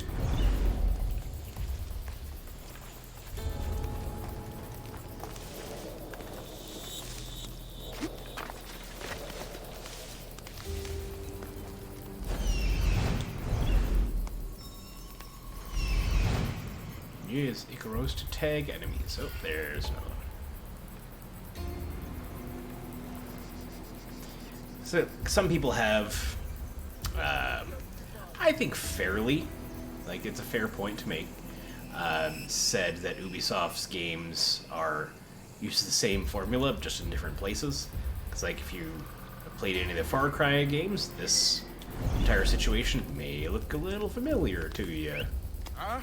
Use Icaros to tag enemies. Oh, there's another one. So, some people have, I think fairly, like it's a fair point to make, said that Ubisoft's games are use the same formula, just in different places. Because like if you have played any of the Far Cry games, this entire situation may look a little familiar to you. Huh?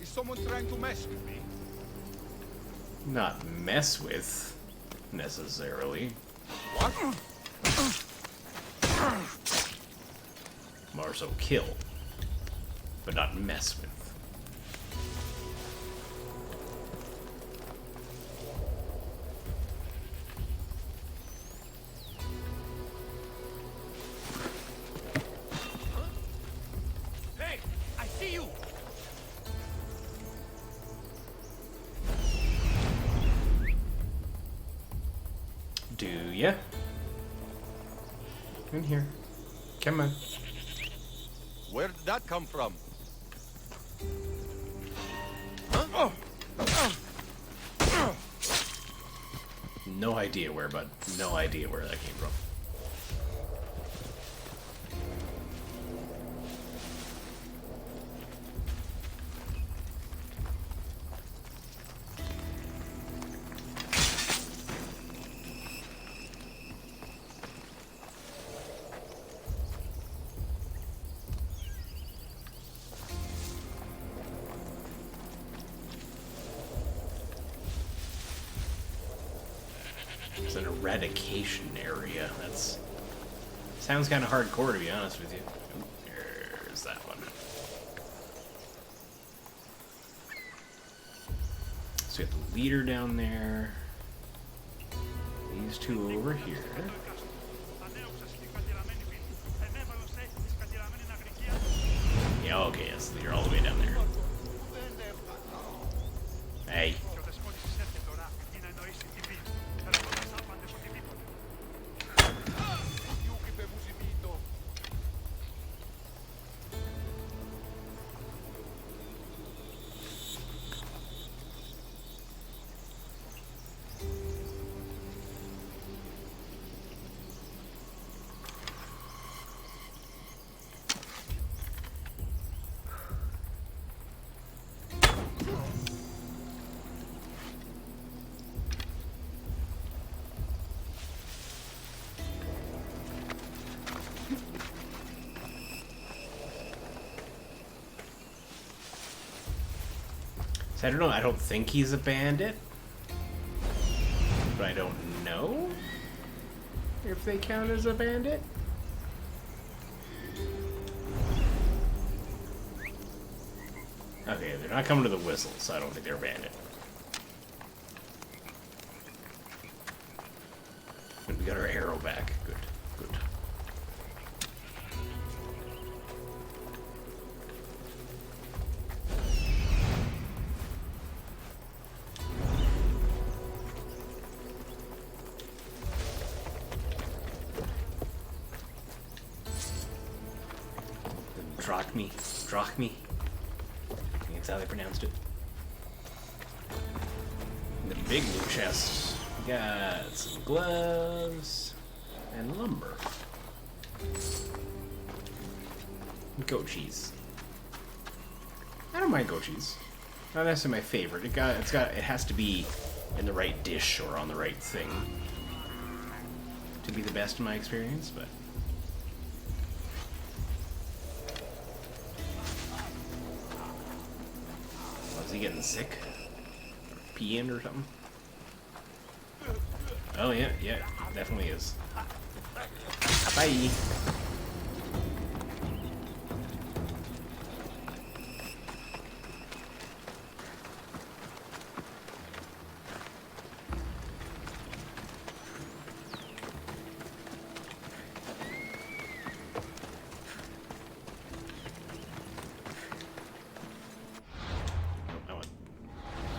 Is someone trying to mess with me? Not mess with, necessarily. What? More so kill, but not mess with. Hey, I see you. Do ya? In here. Come on. Where did that come from? No idea where, bud. No idea where that came from. It's an eradication area. That's sounds kind of hardcore, to be honest with you. Ooh, there's that one. So we have the leader down there. These 2 over here. Yeah, okay, yes, you're all the way down there. Hey. I don't know, I don't think he's a bandit. But I don't know if they count as a bandit. Okay, they're not coming to the whistle, so I don't think they're a bandit. But we got our arrow back. Good, good. Drachme. I think that's how they pronounced it. The big loot chest. We got some gloves and lumber. Goat cheese. I don't mind goat cheese. Not necessarily my favorite. It has to be in the right dish or on the right thing to be the best in my experience, but was he getting sick? Peeing or something? Oh yeah, yeah, definitely is. Bye.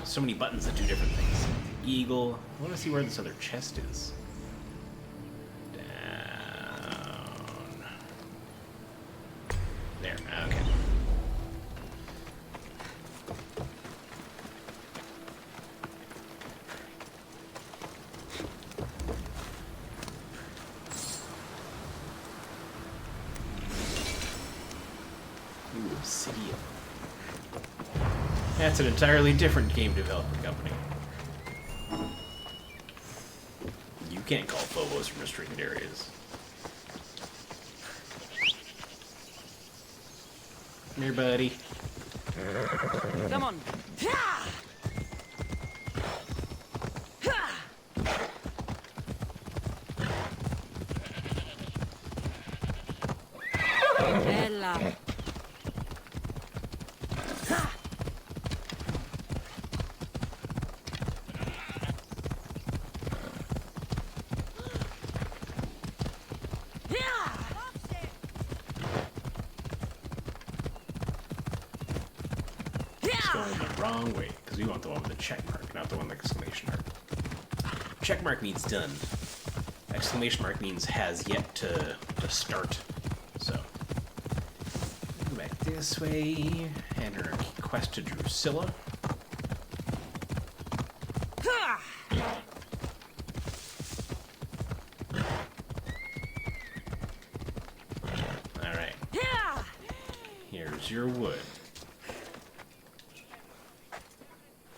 So many buttons that do different things. Eagle. I want to see where this other chest is. Down. There. Okay. Ooh, Obsidian. That's an entirely different game developer company. You can't call Phobos from restricted areas. Come here, buddy. Come on. Bella. It's going the wrong way, because we want the one with the check mark, not the one with the exclamation mark. Check mark means done. Exclamation mark means has yet to start. So, go back this way, and our quest to Drusilla. Alright. Here's your wood.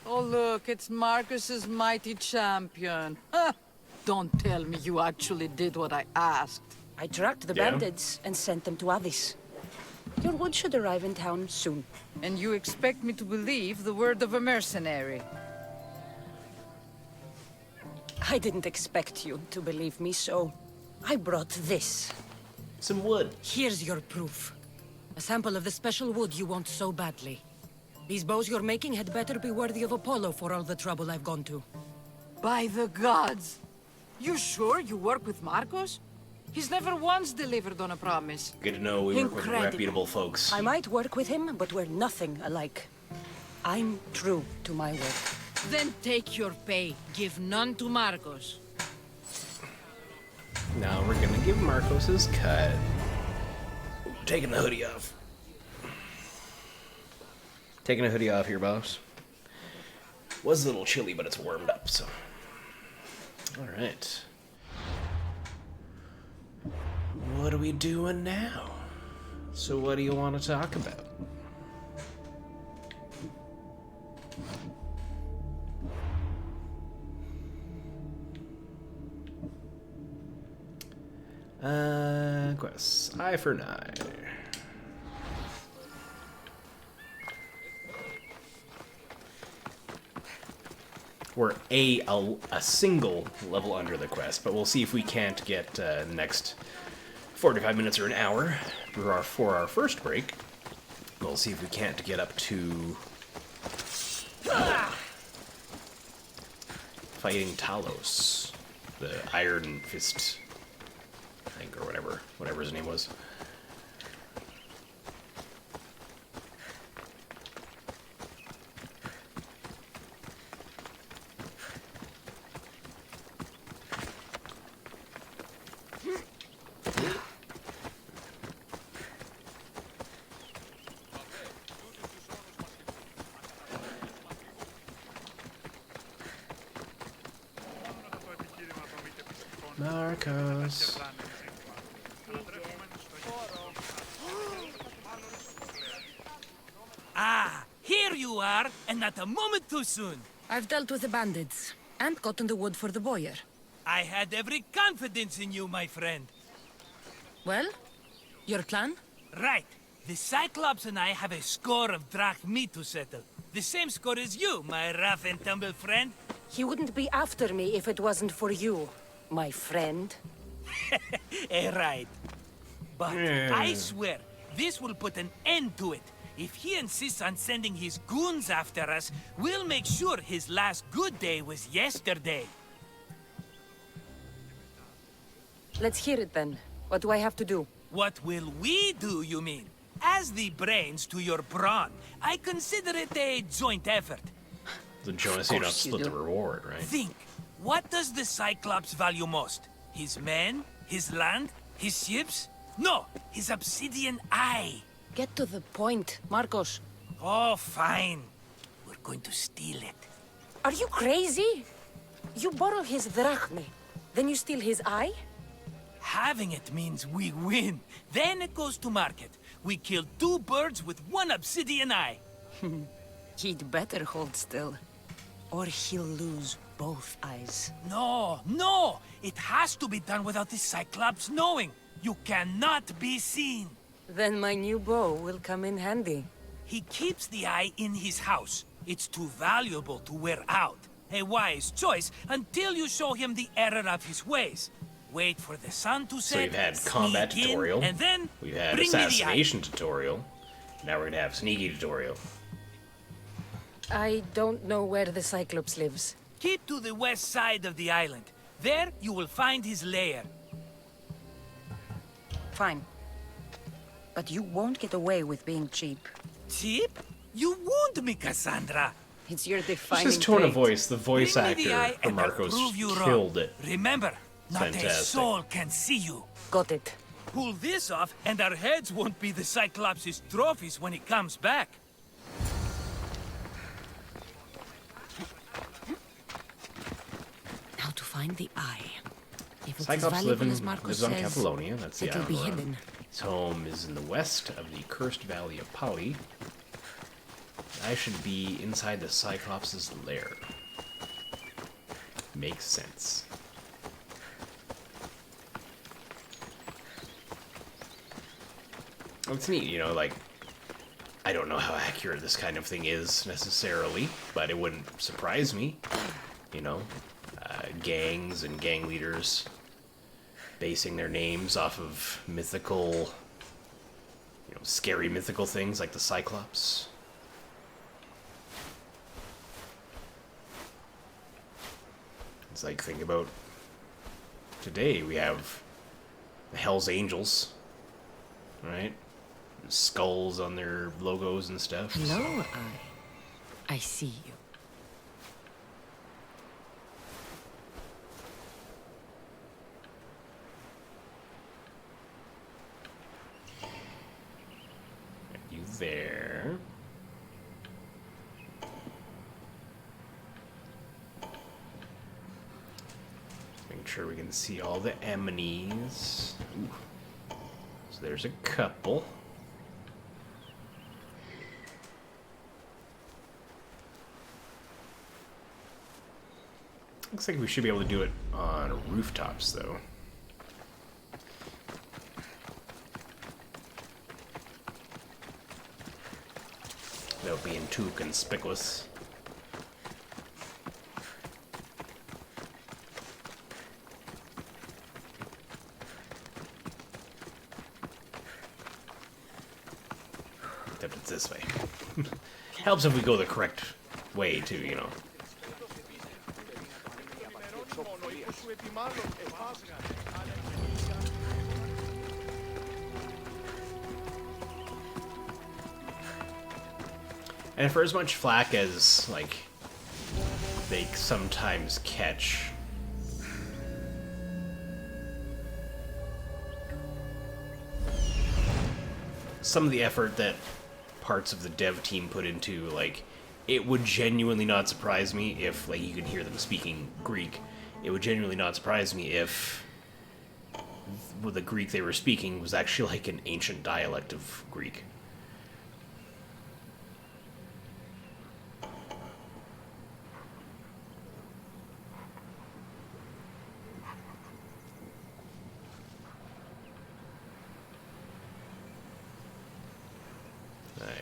Oh, look, it's Marcus's mighty champion. Huh. Don't tell me you actually did what I asked. I tracked the bandits and sent them to Odyssey. Your wood should arrive in town soon. And you expect me to believe the word of a mercenary? I didn't expect you to believe me, so I brought this. Some wood. Here's your proof. A sample of the special wood you want so badly. These bows you're making had better be worthy of Apollo for all the trouble I've gone to. By the gods! You sure you work with Marcos? He's never once delivered on a promise. Good to know we work with reputable folks. I might work with him, but we're nothing alike. I'm true to my word. Then take your pay. Give none to Marcos. Now we're gonna give Marcos his cut. Taking the hoodie off. Taking a hoodie off here, boss. Was a little chilly, but it's warmed up, so. Alright. What are we doing now? So what do you want to talk about? Quests. Eye for an eye. We're a single level under the quest, but we'll see if we can't get the next 45 minutes or an hour for our first break. We'll see if we can't get up to fighting Talos, the Iron Fist, I think, or whatever his name was. Marcos. Ah, here you are, and not a moment too soon. I've dealt with the bandits, and gotten the wood for the boiler. I had every confidence in you, my friend. Well, your plan? Right. The Cyclops and I have a score of drachmi to settle. The same score as you, my rough and tumble friend. He wouldn't be after me if it wasn't for you, my friend. Right. But I swear, this will put an end to it. If he insists on sending his goons after us, we'll make sure his last good day was yesterday. Let's hear it then. What do I have to do? What will we do, you mean? As the brains to your brawn, I consider it a joint effort. The joint, so you don't split the reward, right? Think, what does the Cyclops value most? His men? His land? His ships? No, his obsidian eye. Get to the point, Marcos. Oh, fine. We're going to steal it. Are you crazy? You borrow his drachme, then you steal his eye? Having it means we win. Then it goes to market. We kill 2 birds with 1 obsidian eye. He'd better hold still, or he'll lose both eyes. No, no! It has to be done without the Cyclops knowing. You cannot be seen. Then my new bow will come in handy. He keeps the eye in his house. It's too valuable to wear out. A wise choice until you show him the error of his ways. Wait for the sun to set. So we've had combat tutorial, and then we've had assassination tutorial. Now we're gonna have sneaky tutorial. I don't know where the Cyclops lives. Keep to the west side of the island. There you will find his lair. Fine. But you won't get away with being cheap. Cheap? You wound me, Cassandra. It's your defining Just his tone of trait. voice, the voice Bring me the eye actor for and I'll Marcos prove you wrong. killed it. Remember, not Fantastic. a soul can see you. Got it. Pull this off, and our heads won't be the Cyclops' trophies when he comes back. Now to find the eye. If it's Cyclops as lives valuable as Marcos on says, Catalonia, that's the it'll island be we're on. hidden. His home is in the west of the cursed valley of Paui. I should be inside the Cyclops' lair. Makes sense. It's neat, you know, like, I don't know how accurate this kind of thing is necessarily, but it wouldn't surprise me, you know, gangs and gang leaders basing their names off of mythical, you know, scary mythical things like the Cyclops. It's like, think about today, we have the Hell's Angels, right? Skulls on their logos and stuff. Hello, I see you. You there. Make sure we can see all the amenities. Ooh. So there's a couple. Looks like we should be able to do it on rooftops, though. Without being too conspicuous. Except it's this way. Helps if we go the correct way, too, you know. And for as much flack as, like, they sometimes catch, some of the effort that parts of the dev team put into, like, it would genuinely not surprise me if, like, you could hear them speaking Greek. It would genuinely not surprise me if the Greek they were speaking was actually like an ancient dialect of Greek. I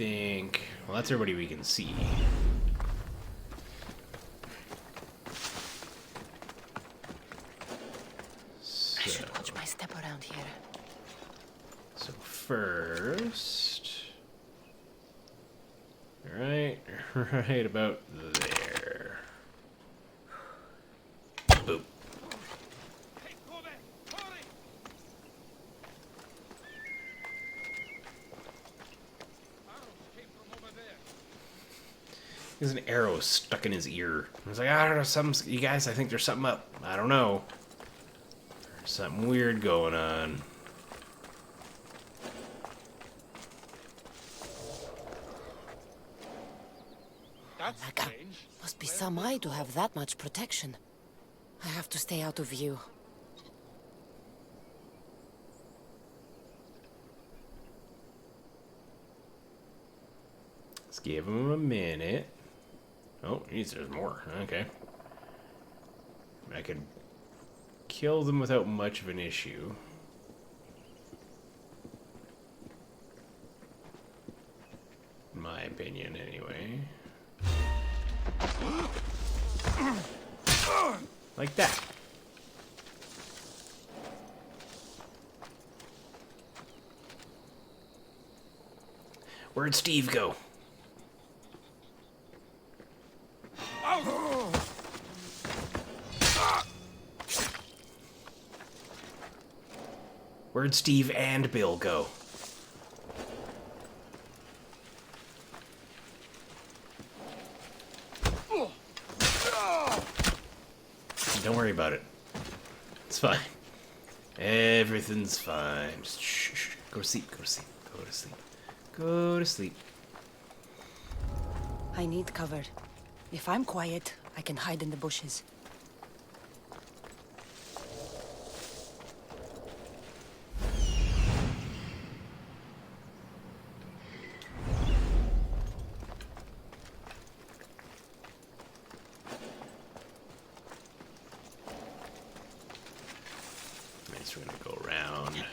think, well, that's everybody we can see. I should watch my step around here. So first... Right about there. Boop. There's an arrow stuck in his ear. I was like, I don't know, you guys, I think there's something up. I don't know. There's something weird going on. Must be some eye to have that much protection. I have to stay out of view. Let's give him a minute. Oh, geez, there's more. Okay. I could kill them without much of an issue. In my opinion, anyway. Like that. Where'd Steve go? Where'd Steve and Bill go? Don't worry about it. It's fine. Everything's fine. Just shh, shh. Go to sleep, go to sleep, go to sleep. Go to sleep. I need cover. If I'm quiet, I can hide in the bushes. Nice, we're gonna go around.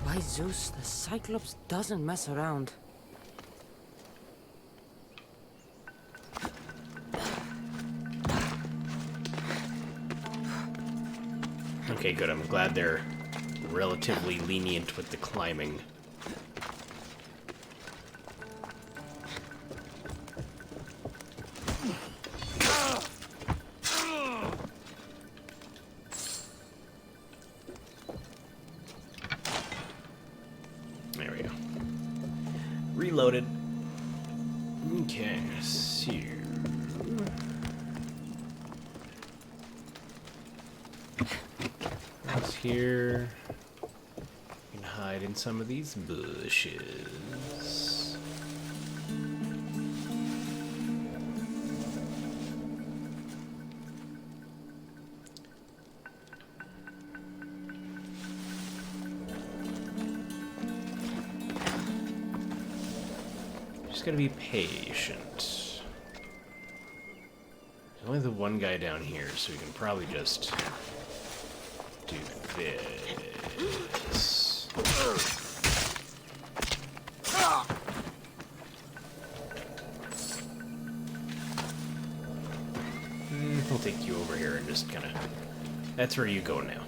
By Zeus, the Cyclops doesn't mess around. Okay, good. I'm glad they're relatively lenient with the climbing. There we go. Reloaded. Okay, so... That's here. You can hide in some of these bushes. Just gotta be patient. There's only the one guy down here, so we can probably just do this. We'll take you over here and just kind of... That's where you go now.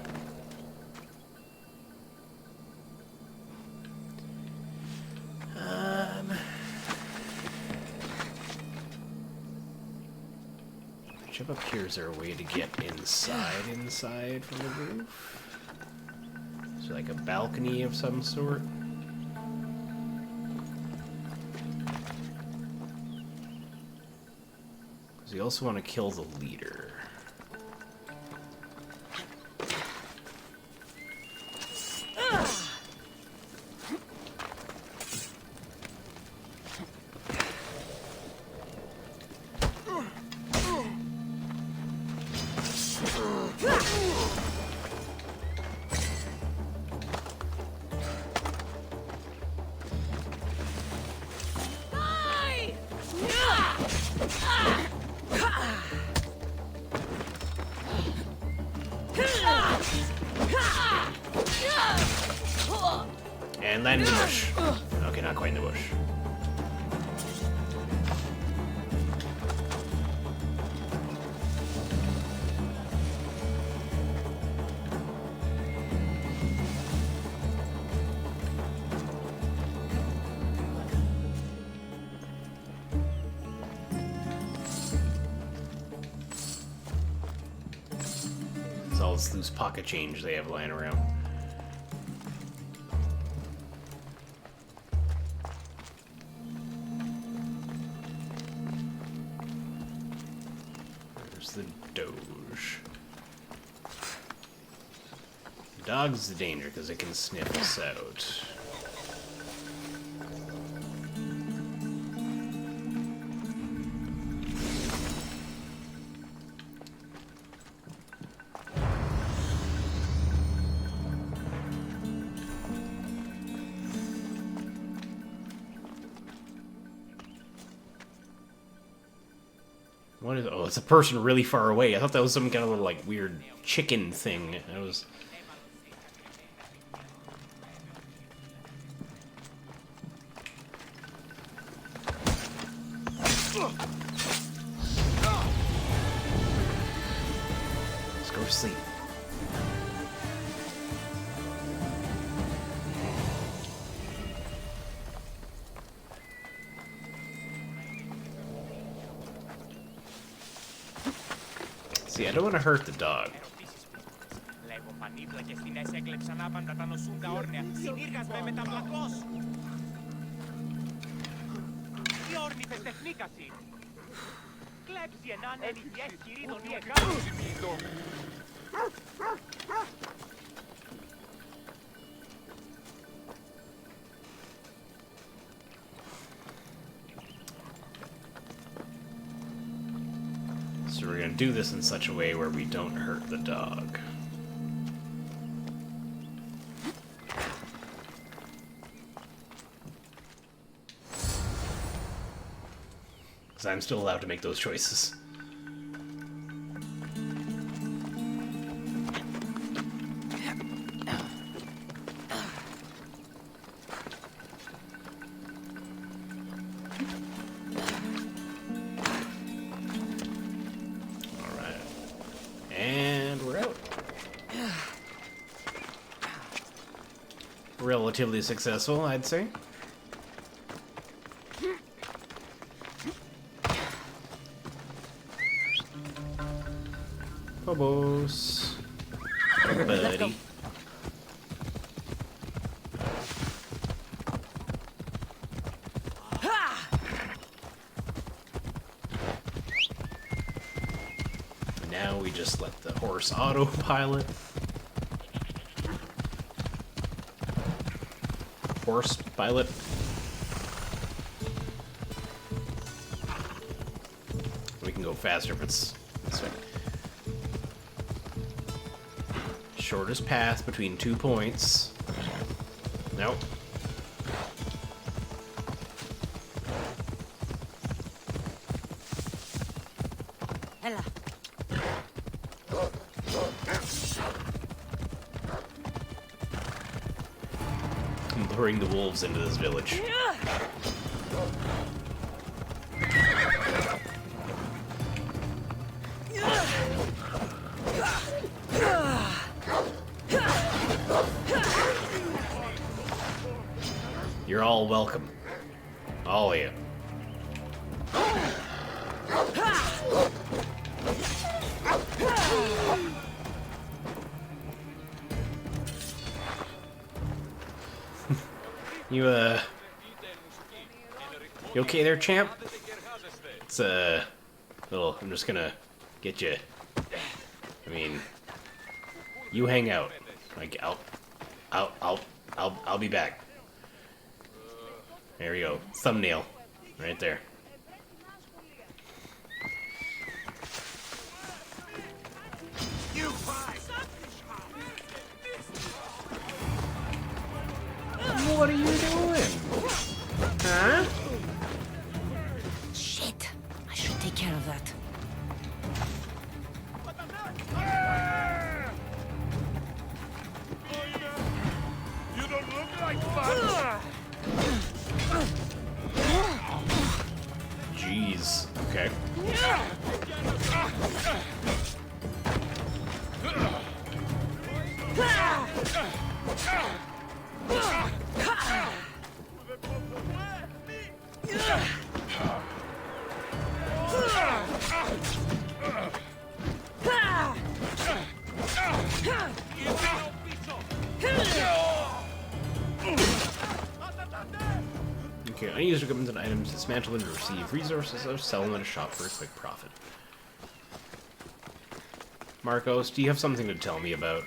Jump up here. Is there a way to get inside from the roof? Is there like a balcony of some sort? Because we also want to kill the leader. And land in the bush. Okay, not quite in the bush. It's all this loose pocket change they have lying around. There's the Doge. Dog's the danger because it can sniff us out. What is? Oh, it's a person really far away. I thought that was some kind of little like weird chicken thing. It was. Let's go to sleep. See, I don't want to hurt the dog. So we're going to do this in such a way where we don't hurt the dog. Because I'm still allowed to make those choices. Relatively successful, I'd say. Phobos. Buddy. And now we just let the horse autopilot. Horse pilot. We can go faster if it's this way. Shortest path between 2 points. Nope. Ella. Luring the wolves into this village. You're all welcome. All of you. You okay there, champ? It's, little, I'm just gonna get you. I mean, you hang out. Like, I'll be back. There we go. Thumbnail. Right there. What are you doing? Huh? Shit. I should take care of that. You don't look like fun. he's okay. Okay, unused equipment and items dismantle and receive resources or sell them at a shop for a quick profit. Marcos, do you have something to tell me about?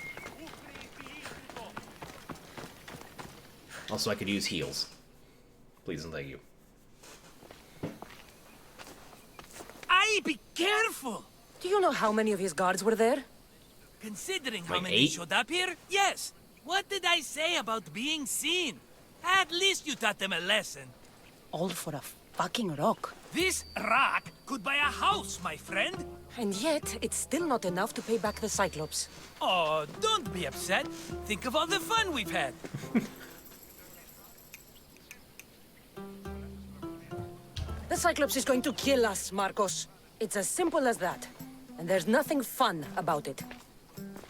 Also, I could use heals. Please and thank you. Aye, be careful! Do you know how many of his guards were there? Considering how Like many 8? showed up here, yes. What did I say about being seen? At least you taught them a lesson. All for a fucking rock. This rock could buy a house, my friend. And yet, it's still not enough to pay back the Cyclops. Oh, don't be upset. Think of all the fun we've had. The Cyclops is going to kill us, Marcos. It's as simple as that. And there's nothing fun about it.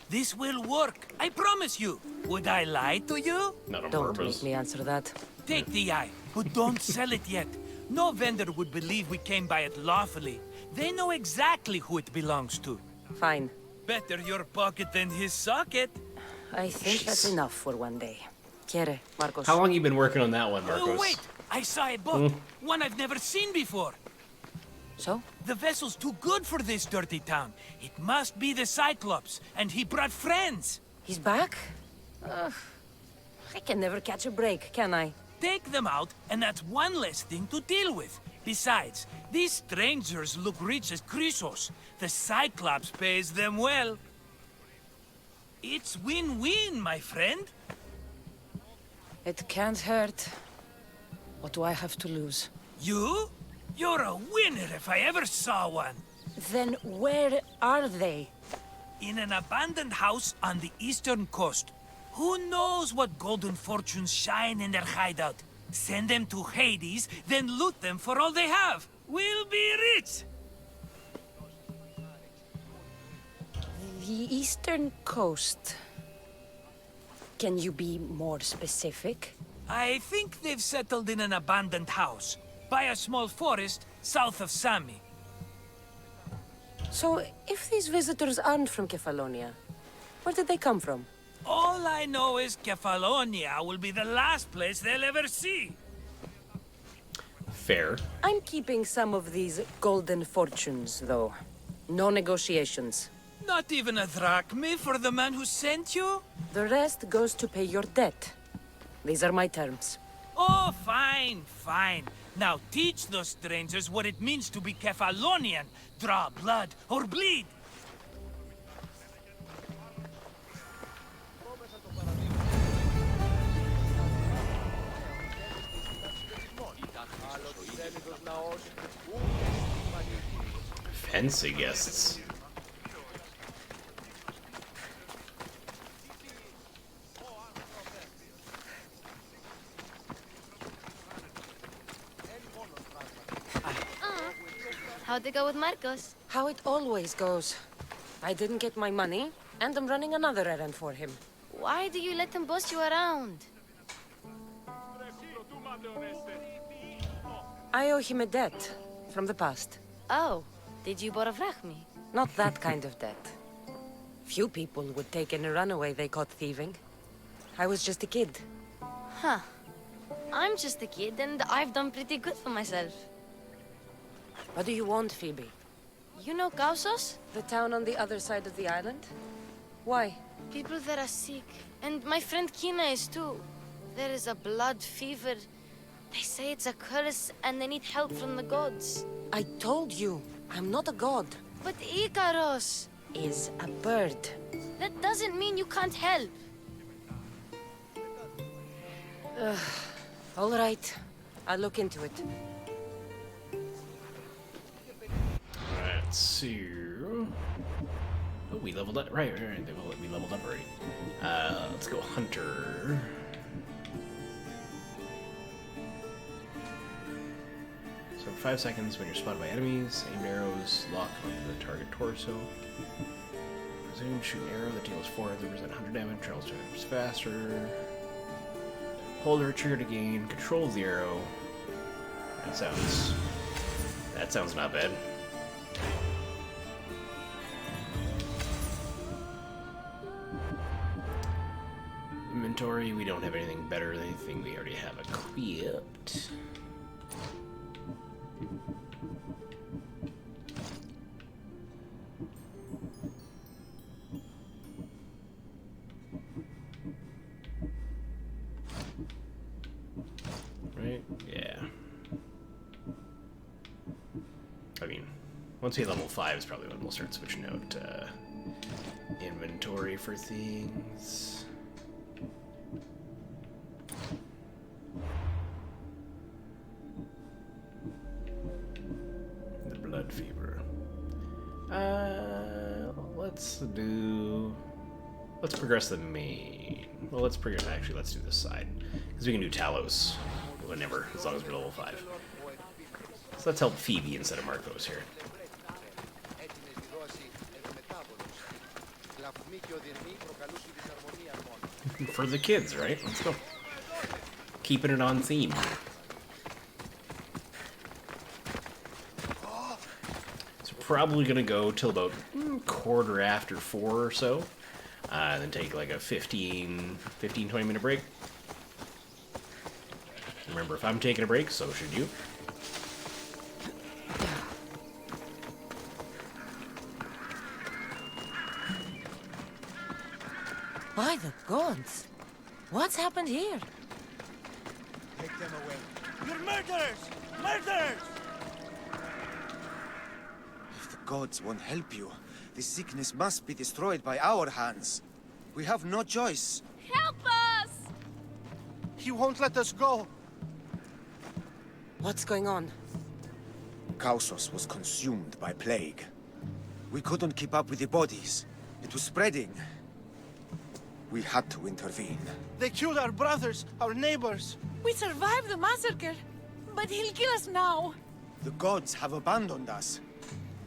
This will work, I promise you. Would I lie to you? Not on Don't purpose. make me answer that. Take the eye, but don't sell it yet. No vendor would believe we came by it lawfully. They know exactly who it belongs to. Fine. Better your pocket than his socket. I think that's enough for one day. Quiere, Marcos. How long you been working on that one, Marcos? Oh, wait! I saw a boat. One I've never seen before. So? The vessel's too good for this dirty town. It must be the Cyclops, and he brought friends. He's back? I can never catch a break, can I? Take them out, and that's one less thing to deal with. Besides, these strangers look rich as Chrysos. The Cyclops pays them well. It's win-win, my friend. It can't hurt. What do I have to lose? You? You're a winner if I ever saw one. Then where are they? In an abandoned house on the eastern coast. Who knows what golden fortunes shine in their hideout? Send them to Hades, then loot them for all they have. We'll be rich! The eastern coast. Can you be more specific? I think they've settled in an abandoned house, by a small forest south of Sami. So, if these visitors aren't from Kefalonia, where did they come from? All I know is Kefalonia will be the last place they'll ever see. Fair. I'm keeping some of these golden fortunes, though. No negotiations. Not even a drachme for the man who sent you? The rest goes to pay your debt. These are my terms. Oh, fine, fine. Now teach those strangers what it means to be Kefalonian. Draw blood or bleed. Fancy guests. How'd it go with Marcos? How it always goes. I didn't get my money, and I'm running another errand for him. Why do you let him boss you around? I owe him a debt from the past. Oh, did you borrow me? Not that kind of debt. Few people would take in a runaway they caught thieving. I was just a kid. Huh. I'm just a kid, and I've done pretty good for myself. What do you want, Phoebe? You know Kausos? The town on the other side of the island? Why? People that are sick. And my friend Kina is too. There is a blood fever. They say it's a curse, and they need help from the gods. I told you, I'm not a god. But Ikaros is a bird. That doesn't mean you can't help. All right. I'll look into it. Let's see. Oh, we leveled up. Right. We leveled up already. Let's go Hunter. So 5 seconds when you're spotted by enemies. Aim arrows lock onto the target torso. Zoom, shoot an arrow that deals 400% 100 damage, travels 2 times faster. Hold or trigger to gain control of the arrow. That sounds not bad. Inventory, we don't have anything better than anything we already have equipped. Right? Yeah. I mean, once we hit level 5 is probably when we'll start switching out inventory for things. The blood fever. Let's progress the main. Well, let's do this side. Because we can do Talos whenever, as long as we're level 5. So let's help Phoebe instead of Marcos here. For the kids, right? Let's go. Keeping it on theme. So probably gonna go till about quarter after 4 or so. Then take like a 15-20 minute break. Remember, if I'm taking a break, so should you. By the gods! What's happened here? Take them away. You're murderers! Murderers! If the gods won't help you, the sickness must be destroyed by our hands. We have no choice. Help us! He won't let us go. What's going on? Kausos was consumed by plague. We couldn't keep up with the bodies. It was spreading. We had to intervene. They killed our brothers, our neighbors. We survived the massacre, but he'll kill us now. The gods have abandoned us.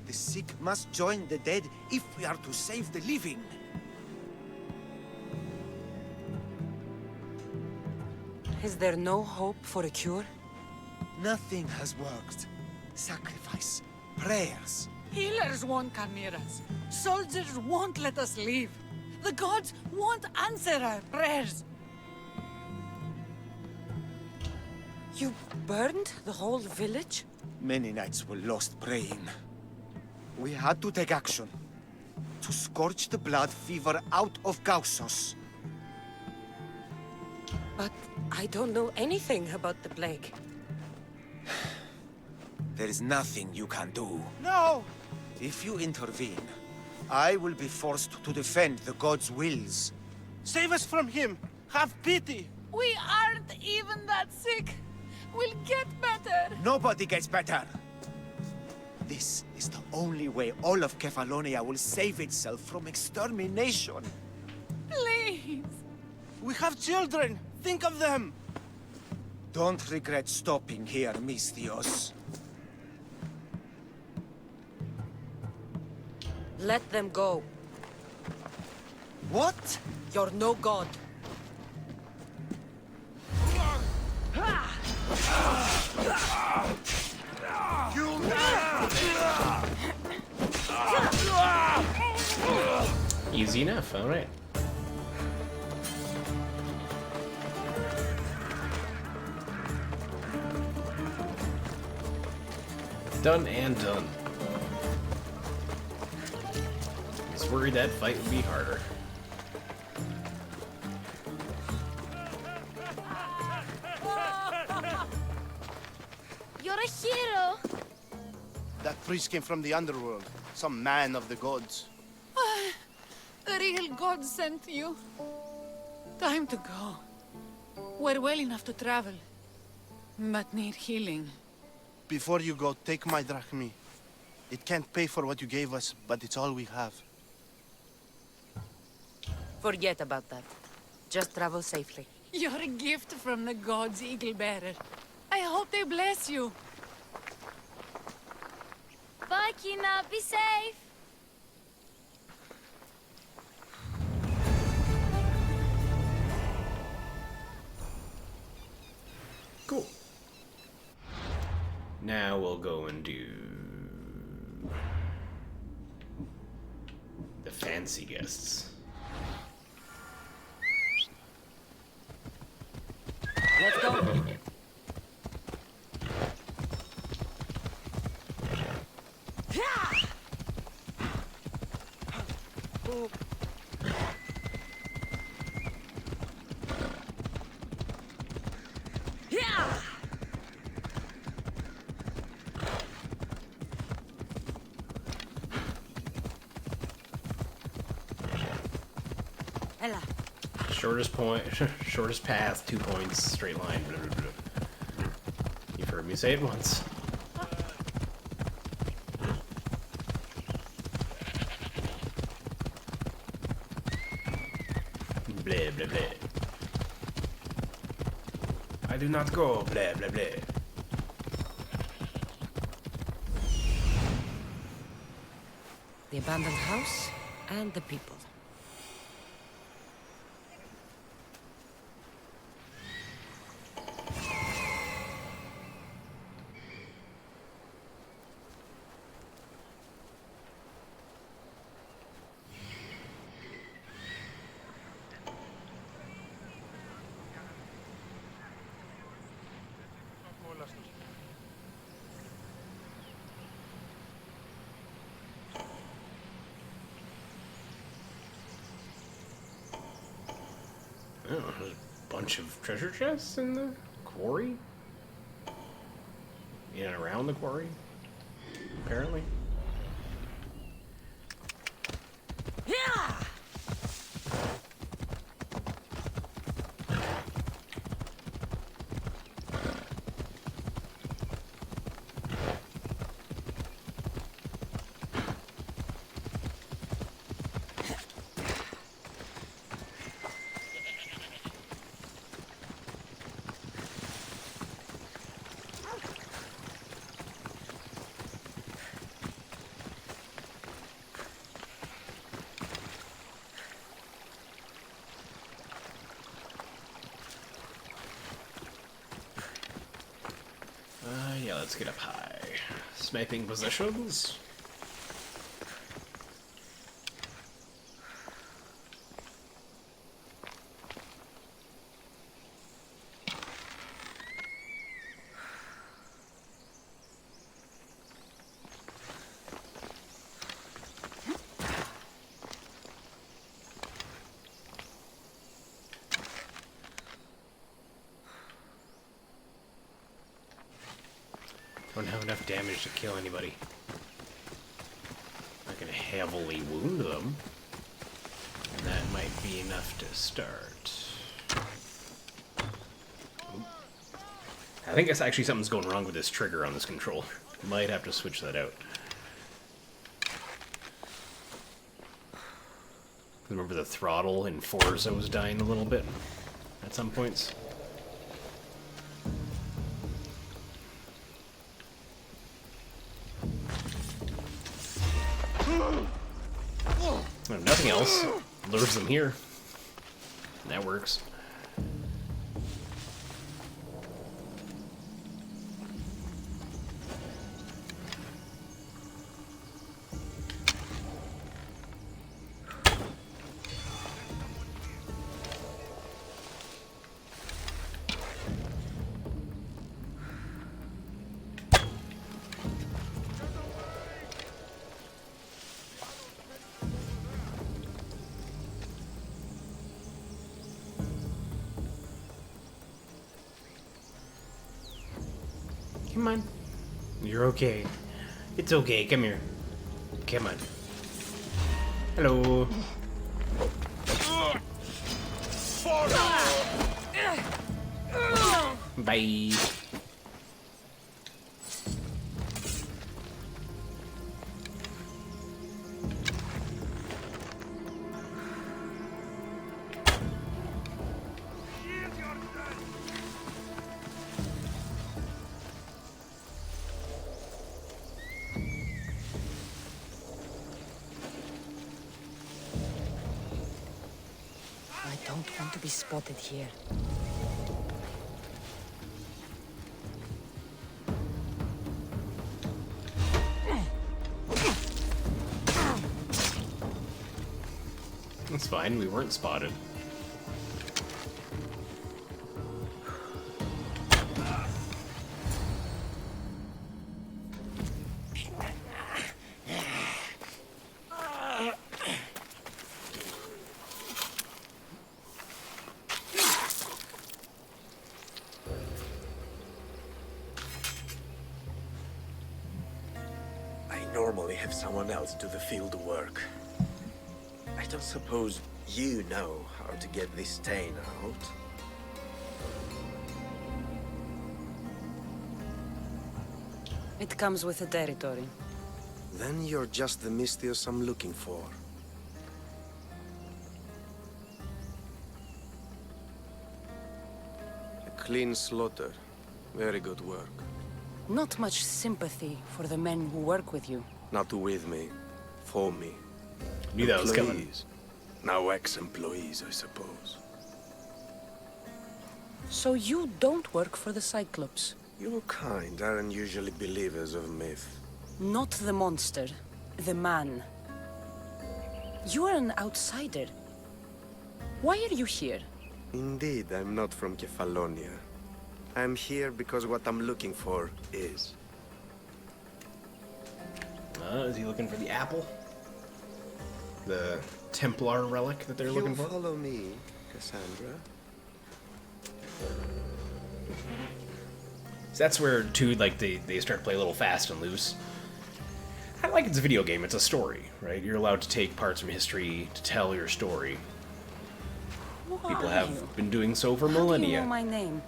The sick must join the dead if we are to save the living. Is there no hope for a cure? Nothing has worked. Sacrifice, prayers. Healers won't come near us. Soldiers won't let us leave. The gods won't answer our prayers. You burned the whole village? Many nights were lost praying. We had to take action. To scorch the blood fever out of Kausos. But I don't know anything about the plague. There is nothing you can do. No! If you intervene, I will be forced to defend the gods' wills. Save us from him! Have pity! We aren't even that sick. We'll get better. Nobody gets better. This is the only way all of Kefalonia will save itself from extermination. Please. We have children! Think of them! Don't regret stopping here, Misthios. Let them go. What? You're no god. Easy enough, alright. Done and done. I was worried that fight would be harder. You're a hero! That priest came from the underworld. Some man of the gods. The real god sent you. Time to go. We're well enough to travel, but need healing. Before you go, take my drachmi. It can't pay for what you gave us, but it's all we have. Forget about that. Just travel safely. You're a gift from the gods, Eagle Bearer. I hope they bless you. Bye, Kina. Be safe. Cool. Now we'll go and do the fancy guests. Let's go. Ella. Shortest point, shortest path, 2 points, straight line. Blah, blah, blah. You've heard me say it once. Blah blah blah. I do not go. Blah blah blah. The abandoned house and the people. Oh, there's a bunch of treasure chests in the quarry? In and around the quarry? Apparently. Yeah, let's get up high. Sniping positions. Don't have enough damage to kill anybody. I can heavily wound them. And that might be enough to start. I think it's actually something's going wrong with this trigger on this controller. Might have to switch that out. Remember the throttle in Forza was dying a little bit at some points. If nothing else, lures them here. That works. Come on. You're okay. It's okay. Come here. Come on. Hello. Bye. don't want to be spotted here. That's fine, we weren't spotted. I normally have someone else do the field work. I don't suppose you know how to get this stain out? It comes with the territory. Then you're just the Mystios I'm looking for. A clean slaughter. Very good work. Not much sympathy for the men who work with you. Not with me. For me. Knew that was coming. Employees. Now ex-employees, I suppose. So you don't work for the Cyclops? Your kind aren't usually believers of myth. Not the monster, the man. You are an outsider. Why are you here? Indeed, I'm not from Kefalonia. I'm here because what I'm looking for is. Is he looking for the apple? The Templar relic that they're looking for? Follow me, Cassandra. So that's where, too, like, they start to play a little fast and loose. I like it's a video game, it's a story, right? You're allowed to take parts from history to tell your story. People have been doing so for millennia. How do you know my name?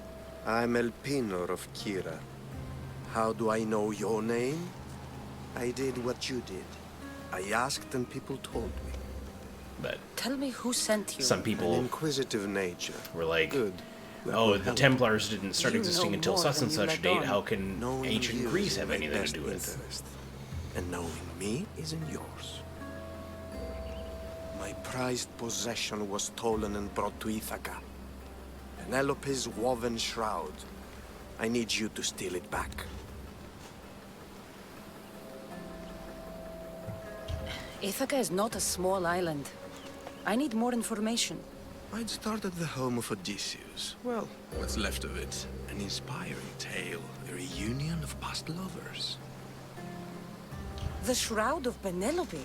I'm El Pinor of Kira. How do I know your name? I did what you did. I asked and people told me. But tell me who sent you. Some people An inquisitive nature. Were like, good. Oh, the Templars didn't start You existing know until more such and than you such let date. on. How can Knowing ancient you Greece is have in my anything to best do with? interest. And knowing me is in yours. My prized possession was stolen and brought to Ithaca. Penelope's woven shroud. I need you to steal it back. Ithaca is not a small island. I need more information. I'd start at the home of Odysseus. Well, what's left of it? An inspiring tale, a reunion of past lovers. The Shroud of Penelope?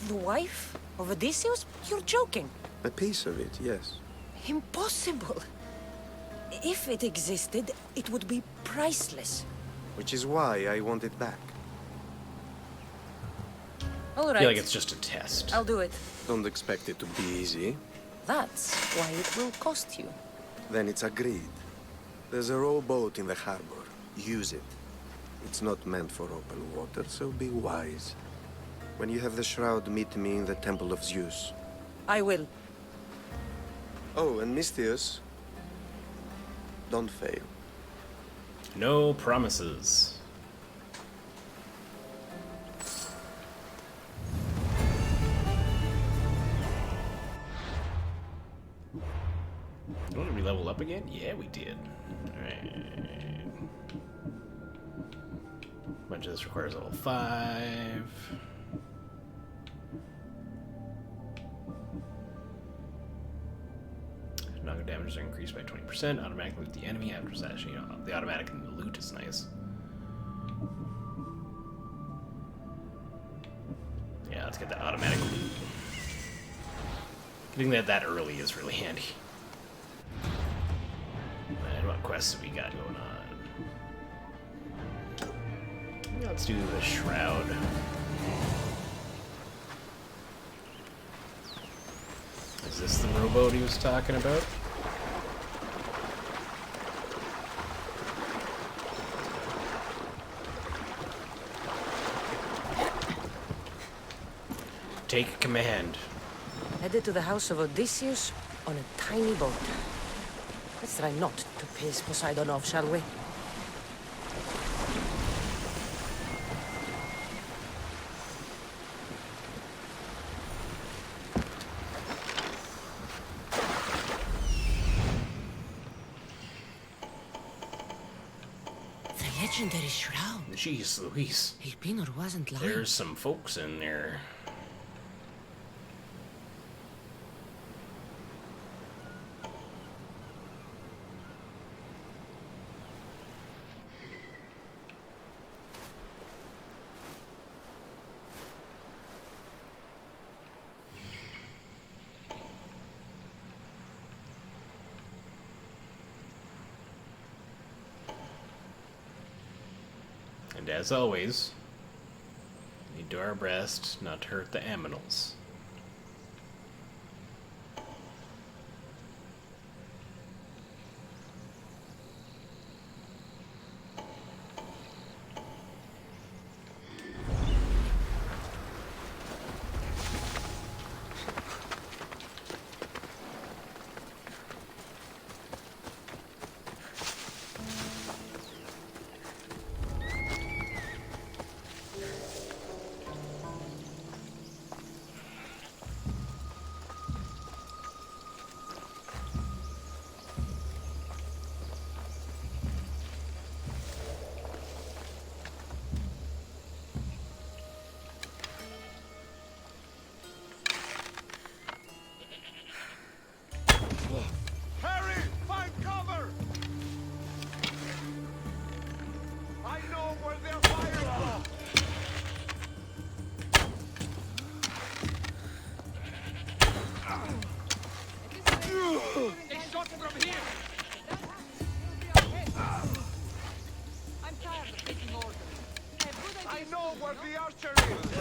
The wife of Odysseus? You're joking. A piece of it, yes. Impossible. If it existed, it would be priceless. Which is why I want it back. All right. I feel like it's just a test. I'll do it. Don't expect it to be easy. That's why it will cost you. Then it's agreed. There's a rowboat in the harbor. Use it. It's not meant for open water, so be wise. When you have the shroud, meet me in the Temple of Zeus. I will. Oh, and Mystios, don't fail. No promises. Oh, did we level up again? Yeah, we did. Alright. Much of this requires level 5. Knock damage is increased by 20%. Automatically loot the enemy after assassinating. The automatic loot is nice. Yeah, let's get that automatic loot. Getting that early is really handy. And what quests have we got going on? Yeah, let's do the Shroud. Is this the rowboat he was talking about? Take command. Headed to the house of Odysseus on a tiny boat. Let's try not to piss Poseidon off, shall we? legendary shroud. Jeez Louise. El Pinor wasn't lying. There's some folks in there. And as always, we do our best not to hurt the aminals. Harry, find cover! I know where they're firing from! They shot from here! I'm tired of taking orders. I know where the archer is!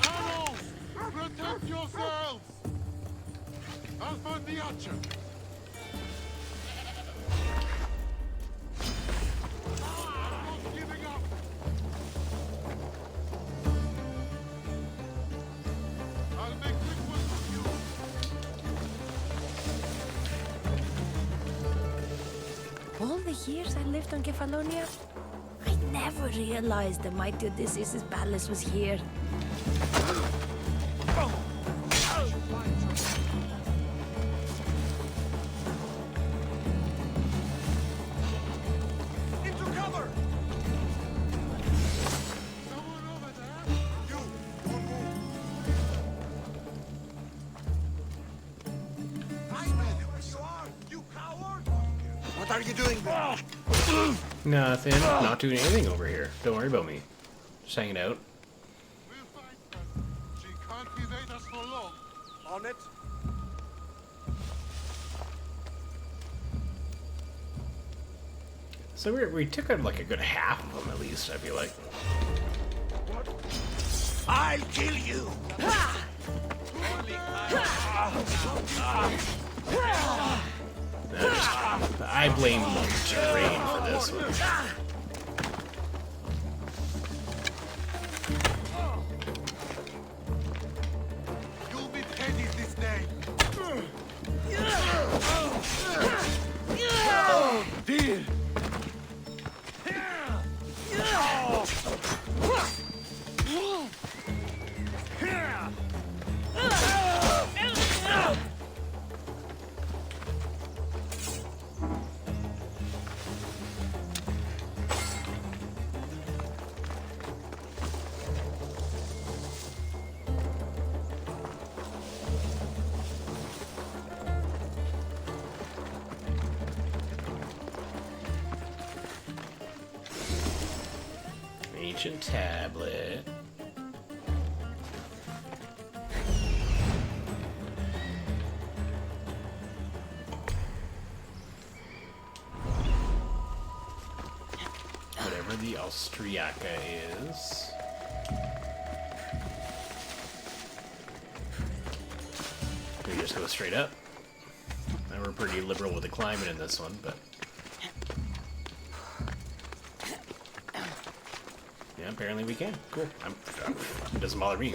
Arrows! Protect yourselves! I'll find the archer. I'm not giving up. I'll make quick work of you. All the years I lived on Kefalonia, I never realized the mighty Odysseus' palace was here. Into cover! Someone over there? You, don't move. I know where you are, you coward! What are you doing there? Nothing. Not doing anything over here. Don't worry about me. Just hanging out. We'll find her. She can't evade us for long. On it. So we took out like a good half of them at least, I feel like. I'll kill you! I blame the terrain for this one. You'll be petty this day! Oh, dear! Ancient tablet. Whatever the Austriaca is. We just go straight up. Now we're pretty liberal with the climate in this one, but yeah, apparently we can. Cool. It doesn't bother me.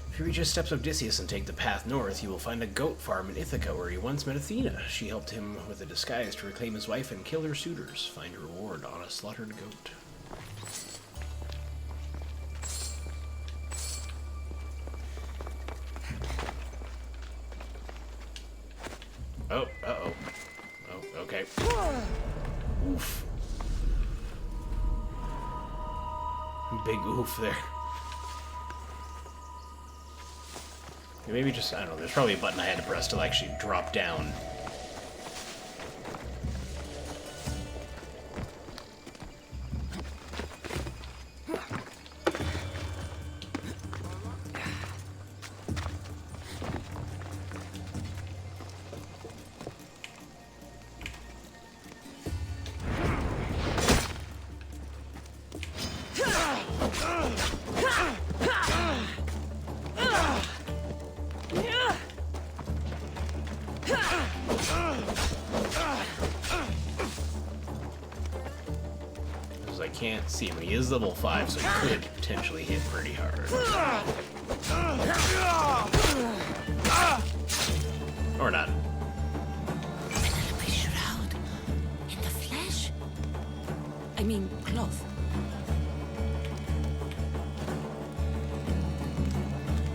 If you reach the steps of Odysseus and take the path north, you will find a goat farm in Ithaca where he once met Athena. She helped him with a disguise to reclaim his wife and kill her suitors. Find your reward on a slaughtered goat. Oh, uh-oh. Oh, okay. Oof. Big oof there. Maybe just, I don't know, there's probably a button I had to press to actually drop down. I can't see him. He is level 5, so he could potentially hit pretty hard. Or not. Penelope shroud in the flesh? I mean, cloth.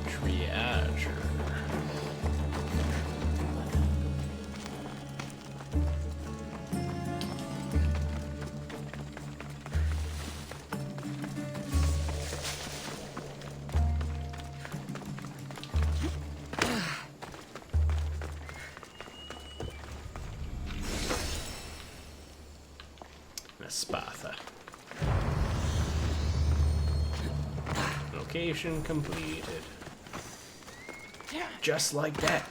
Triage. Spatha. Location completed. Just like that.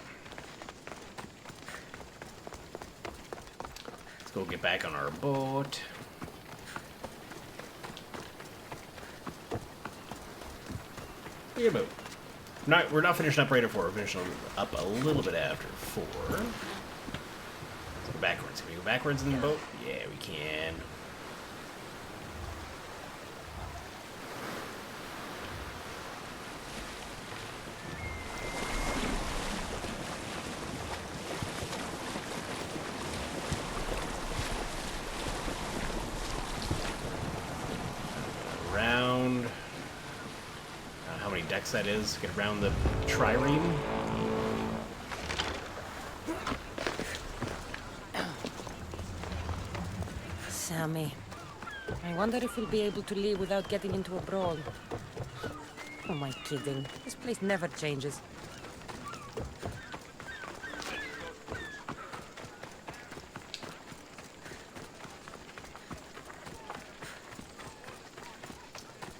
Let's go get back on our boat. Your boat. We're not finishing up right at 4. We're finishing up a little bit after 4. Let's go backwards. Can we go backwards in the boat? Yeah, we can. Around. How many decks that is? Get around the trireme. Sammy. I wonder if we'll be able to leave without getting into a brawl. Oh, am I kidding? This place never changes.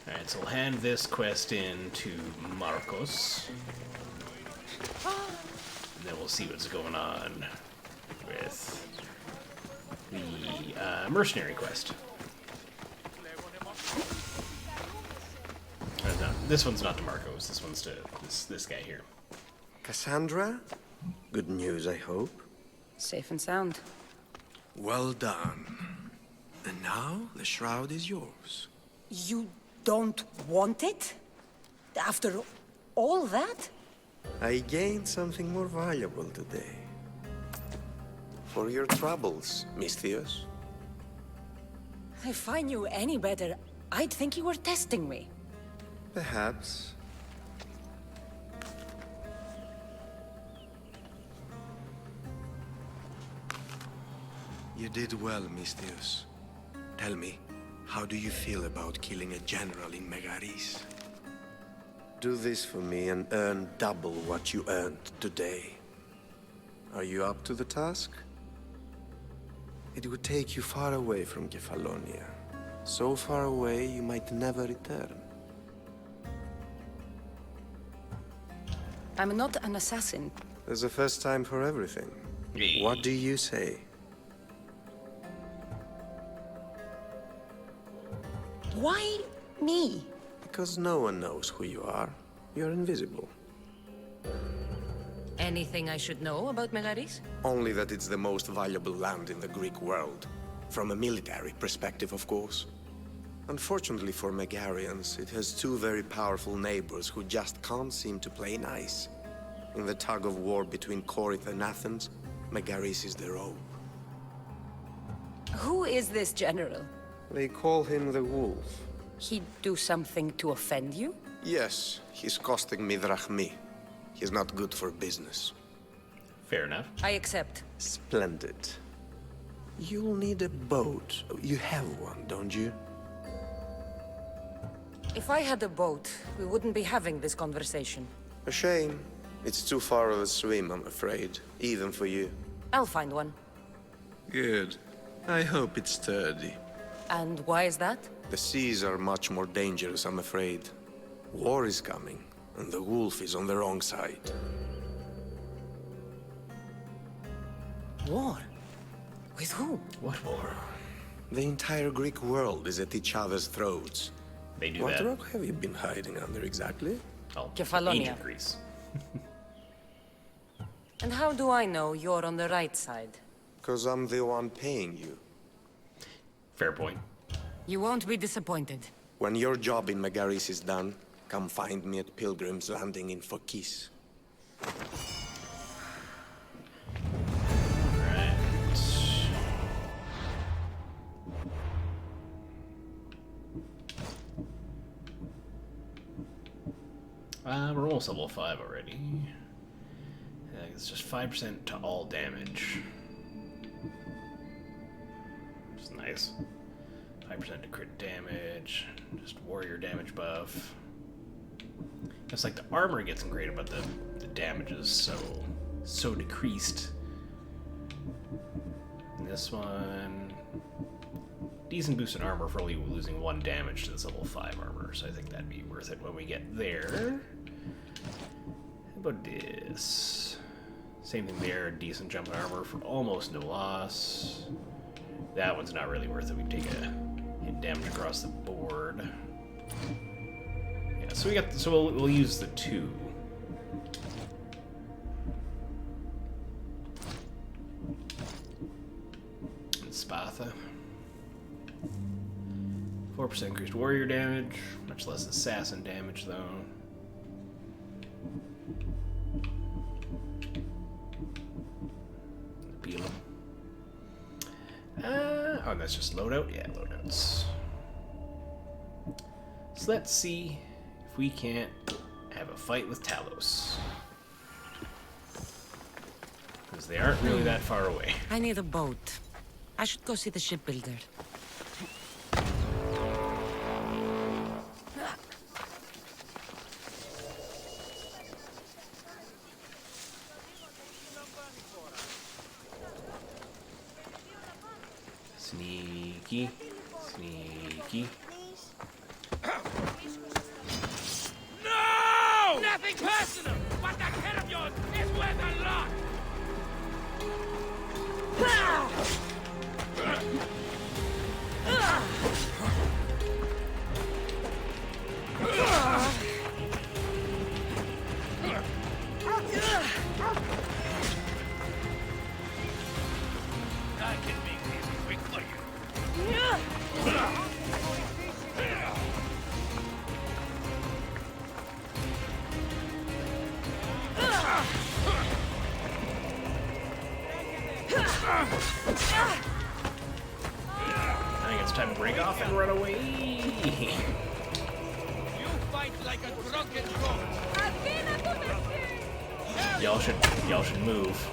Alright, so we'll hand this quest in to Marcos. And then we'll see what's going on with the mercenary quest. No, this one's not to Marcos. This one's to this guy here. Cassandra? Good news, I hope. Safe and sound. Well done. And now the shroud is yours. You don't want it? After all that? I gained something more valuable today. For your troubles, Misthios. If I knew any better, I'd think you were testing me. Perhaps. You did well, Misthios. Tell me, how do you feel about killing a general in Megaris? Do this for me and earn double what you earned today. Are you up to the task? It would take you far away from Kefalonia. So far away you might never return. I'm not an assassin. There's a first time for everything. What do you say? Why me? Because no one knows who you are. You're invisible. Anything I should know about Megaris? Only that it's the most valuable land in the Greek world. From a military perspective, of course. Unfortunately for Megarians, it has two very powerful neighbors who just can't seem to play nice. In the tug of war between Corinth and Athens, Megaris is their own. Who is this general? They call him the Wolf. He'd do something to offend you? Yes, he's costing me drachmi. He's not good for business. Fair enough. I accept. Splendid. You'll need a boat. You have one, don't you? If I had a boat, we wouldn't be having this conversation. A shame. It's too far of a swim, I'm afraid. Even for you. I'll find one. Good. I hope it's sturdy. And why is that? The seas are much more dangerous, I'm afraid. War is coming, and the wolf is on the wrong side. War? With who? What war? The entire Greek world is at each other's throats. They do What that. rock have you been hiding under exactly? Oh, Kefalonia. ancient Greece. And how do I know you're on the right side? 'Cause I'm the one paying you. Fair point. You won't be disappointed. When your job in Megaris is done, come find me at Pilgrim's Landing in Phokis. We're almost level 5 already. It's just 5% to all damage. Which is nice. 5% to crit damage. Just warrior damage buff. It's like the armor gets upgraded, but the damage is so decreased. And this one... Decent boost in armor for only losing 1 damage to this level 5 armor, so I think that'd be worth it when we get there. How about this? Same thing there, decent jump in armor for almost no loss. That one's not really worth it. We take a hit damage across the board. Yeah, so we got. So we'll use the 2. And Spatha. 4% increased warrior damage, much less assassin damage though. Peel him. Oh, and that's just loadout? Yeah, loadouts. So let's see if we can't have a fight with Talos. Because they aren't really that far away. I need a boat. I should go see the shipbuilder. Sneaky. Sneaky. No! Nothing personal! But that head of yours is worth a lot! I can make this quick for you. I think it's time to break off and run away. You fight like a drunken goat. Y'all should move.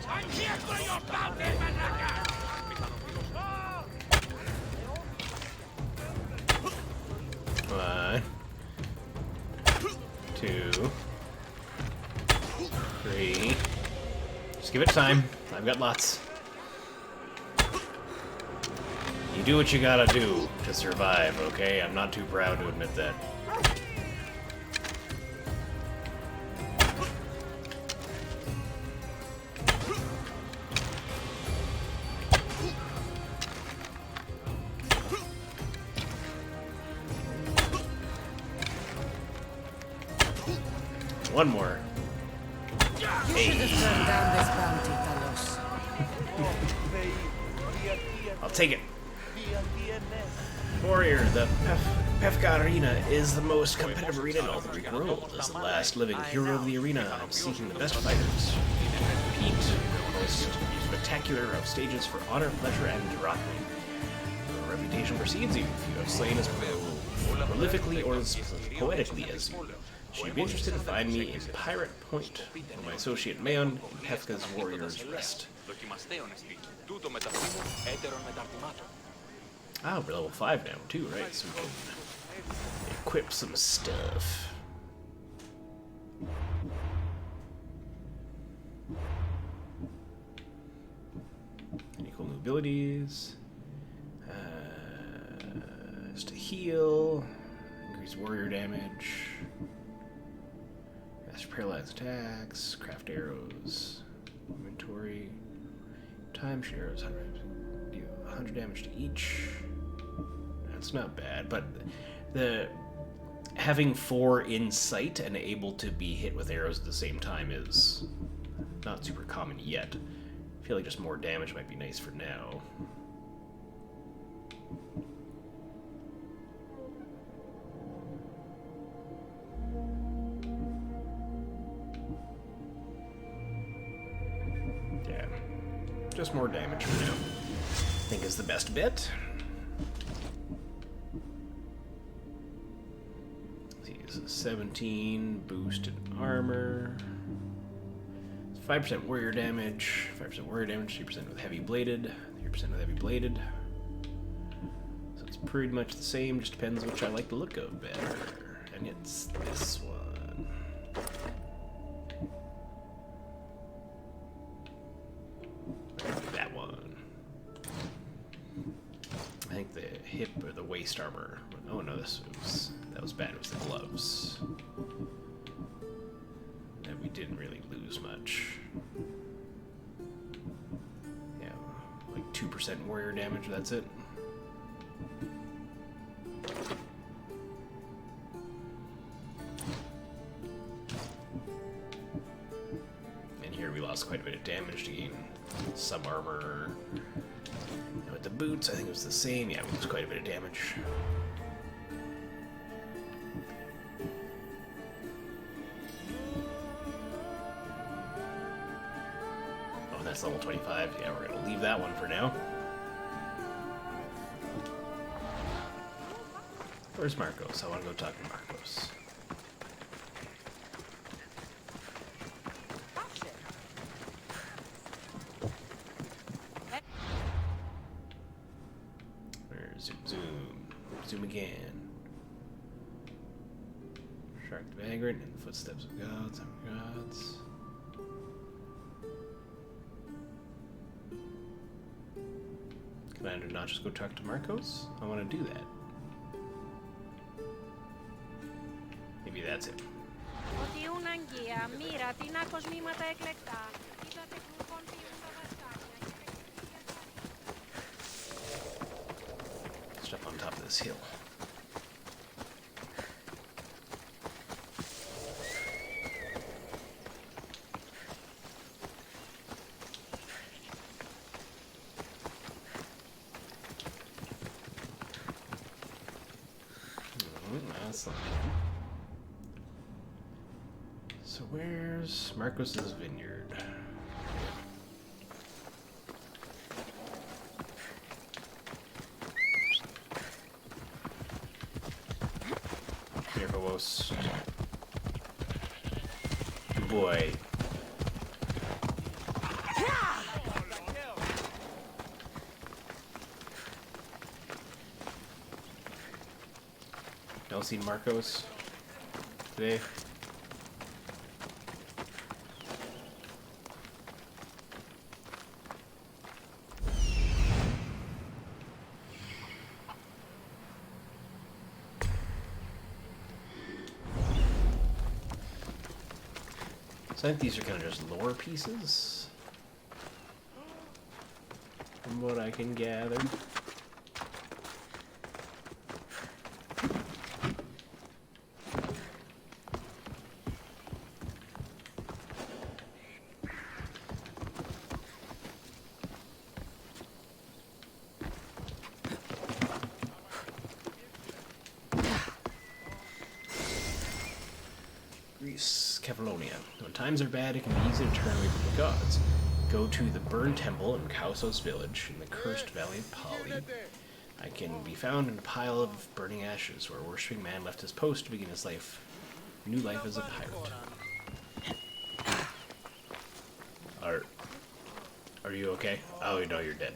I'm here for your bounty, Malaka! 1, 2, 3. Just give it time. I've got lots. You do what you gotta do to survive, okay? I'm not too proud to admit that. One more. You should have turned down this bounty, Talos. I'll take it. Warrior, the Pefka Arena is the most competitive arena in all the Greek world. As the last living hero of the arena, I'm seeking the best fighters. Compete the most spectacular of stages for honor, pleasure, and derogatory. Your reputation precedes you if you have slain as prolifically or as poetically as you. Should you be interested, find me in Pirate Point, or my associate Mayon in Pefka's Warrior's Rest. Ah, we're level 5 now, too, right? So we can equip some stuff. Any cool new abilities? Just to heal, increase warrior damage, master paralyzed attacks, craft arrows, inventory, time shares, 100 damage to each. That's not bad, but the having 4 in sight and able to be hit with arrows at the same time is not super common yet. I feel like just more damage might be nice for now. Yeah, just more damage for now. I think is the best bet. Let's see, 17 boost in armor. 5% warrior damage, 5% warrior damage, 3% with heavy bladed, 3% with heavy bladed. So it's pretty much the same, just depends which I like the look of better. And it's this one. That one. I think the hip or the waist armor. Oh no, that was bad. It was the gloves. And we didn't really lose much. Yeah, like 2% warrior damage. That's it. And here we lost quite a bit of damage to gain some armor. And with the boots, I think it was the same. Yeah, we lost quite a bit of damage. Oh, and that's level 25. Yeah, we're gonna leave that one for now. Where's Marcos? I want to go talk to Marcos. Zoom, zoom. Zoom again. Shark the Vagrant in the footsteps of gods. Gods. Can I not just go talk to Marcos? I want to do that. Maybe that's it. Stuff on top of this hill. That's not good. So where's Marcos's vineyard? Here, Phobos. Good boy. Y'all seen Marcos today? So I think these are kind of just lore pieces, from what I can gather. Greece, Kefalonia. When times are bad, it can be easy to turn away from the gods. Go to the burned temple in Kausos village in the cursed valley of Pali. I can be found in a pile of burning ashes where a worshipping man left his post to begin his new life as a pirate. Are you okay? Oh no, you're dead.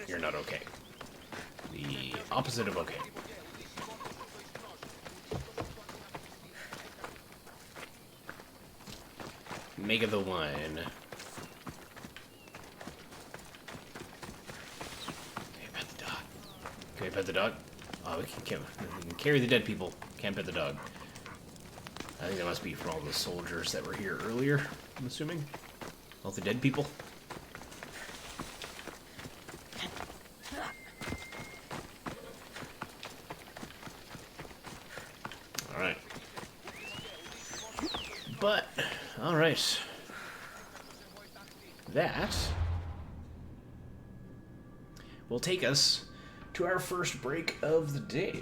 You're not okay. The opposite of okay. Make of the wine. Okay, pet the dog. Can we pet the dog? Oh, we can carry the dead people. Can't pet the dog. I think that must be for all the soldiers that were here earlier, I'm assuming. All the dead people. Alright. But, alright. That will take us to our first break of the day.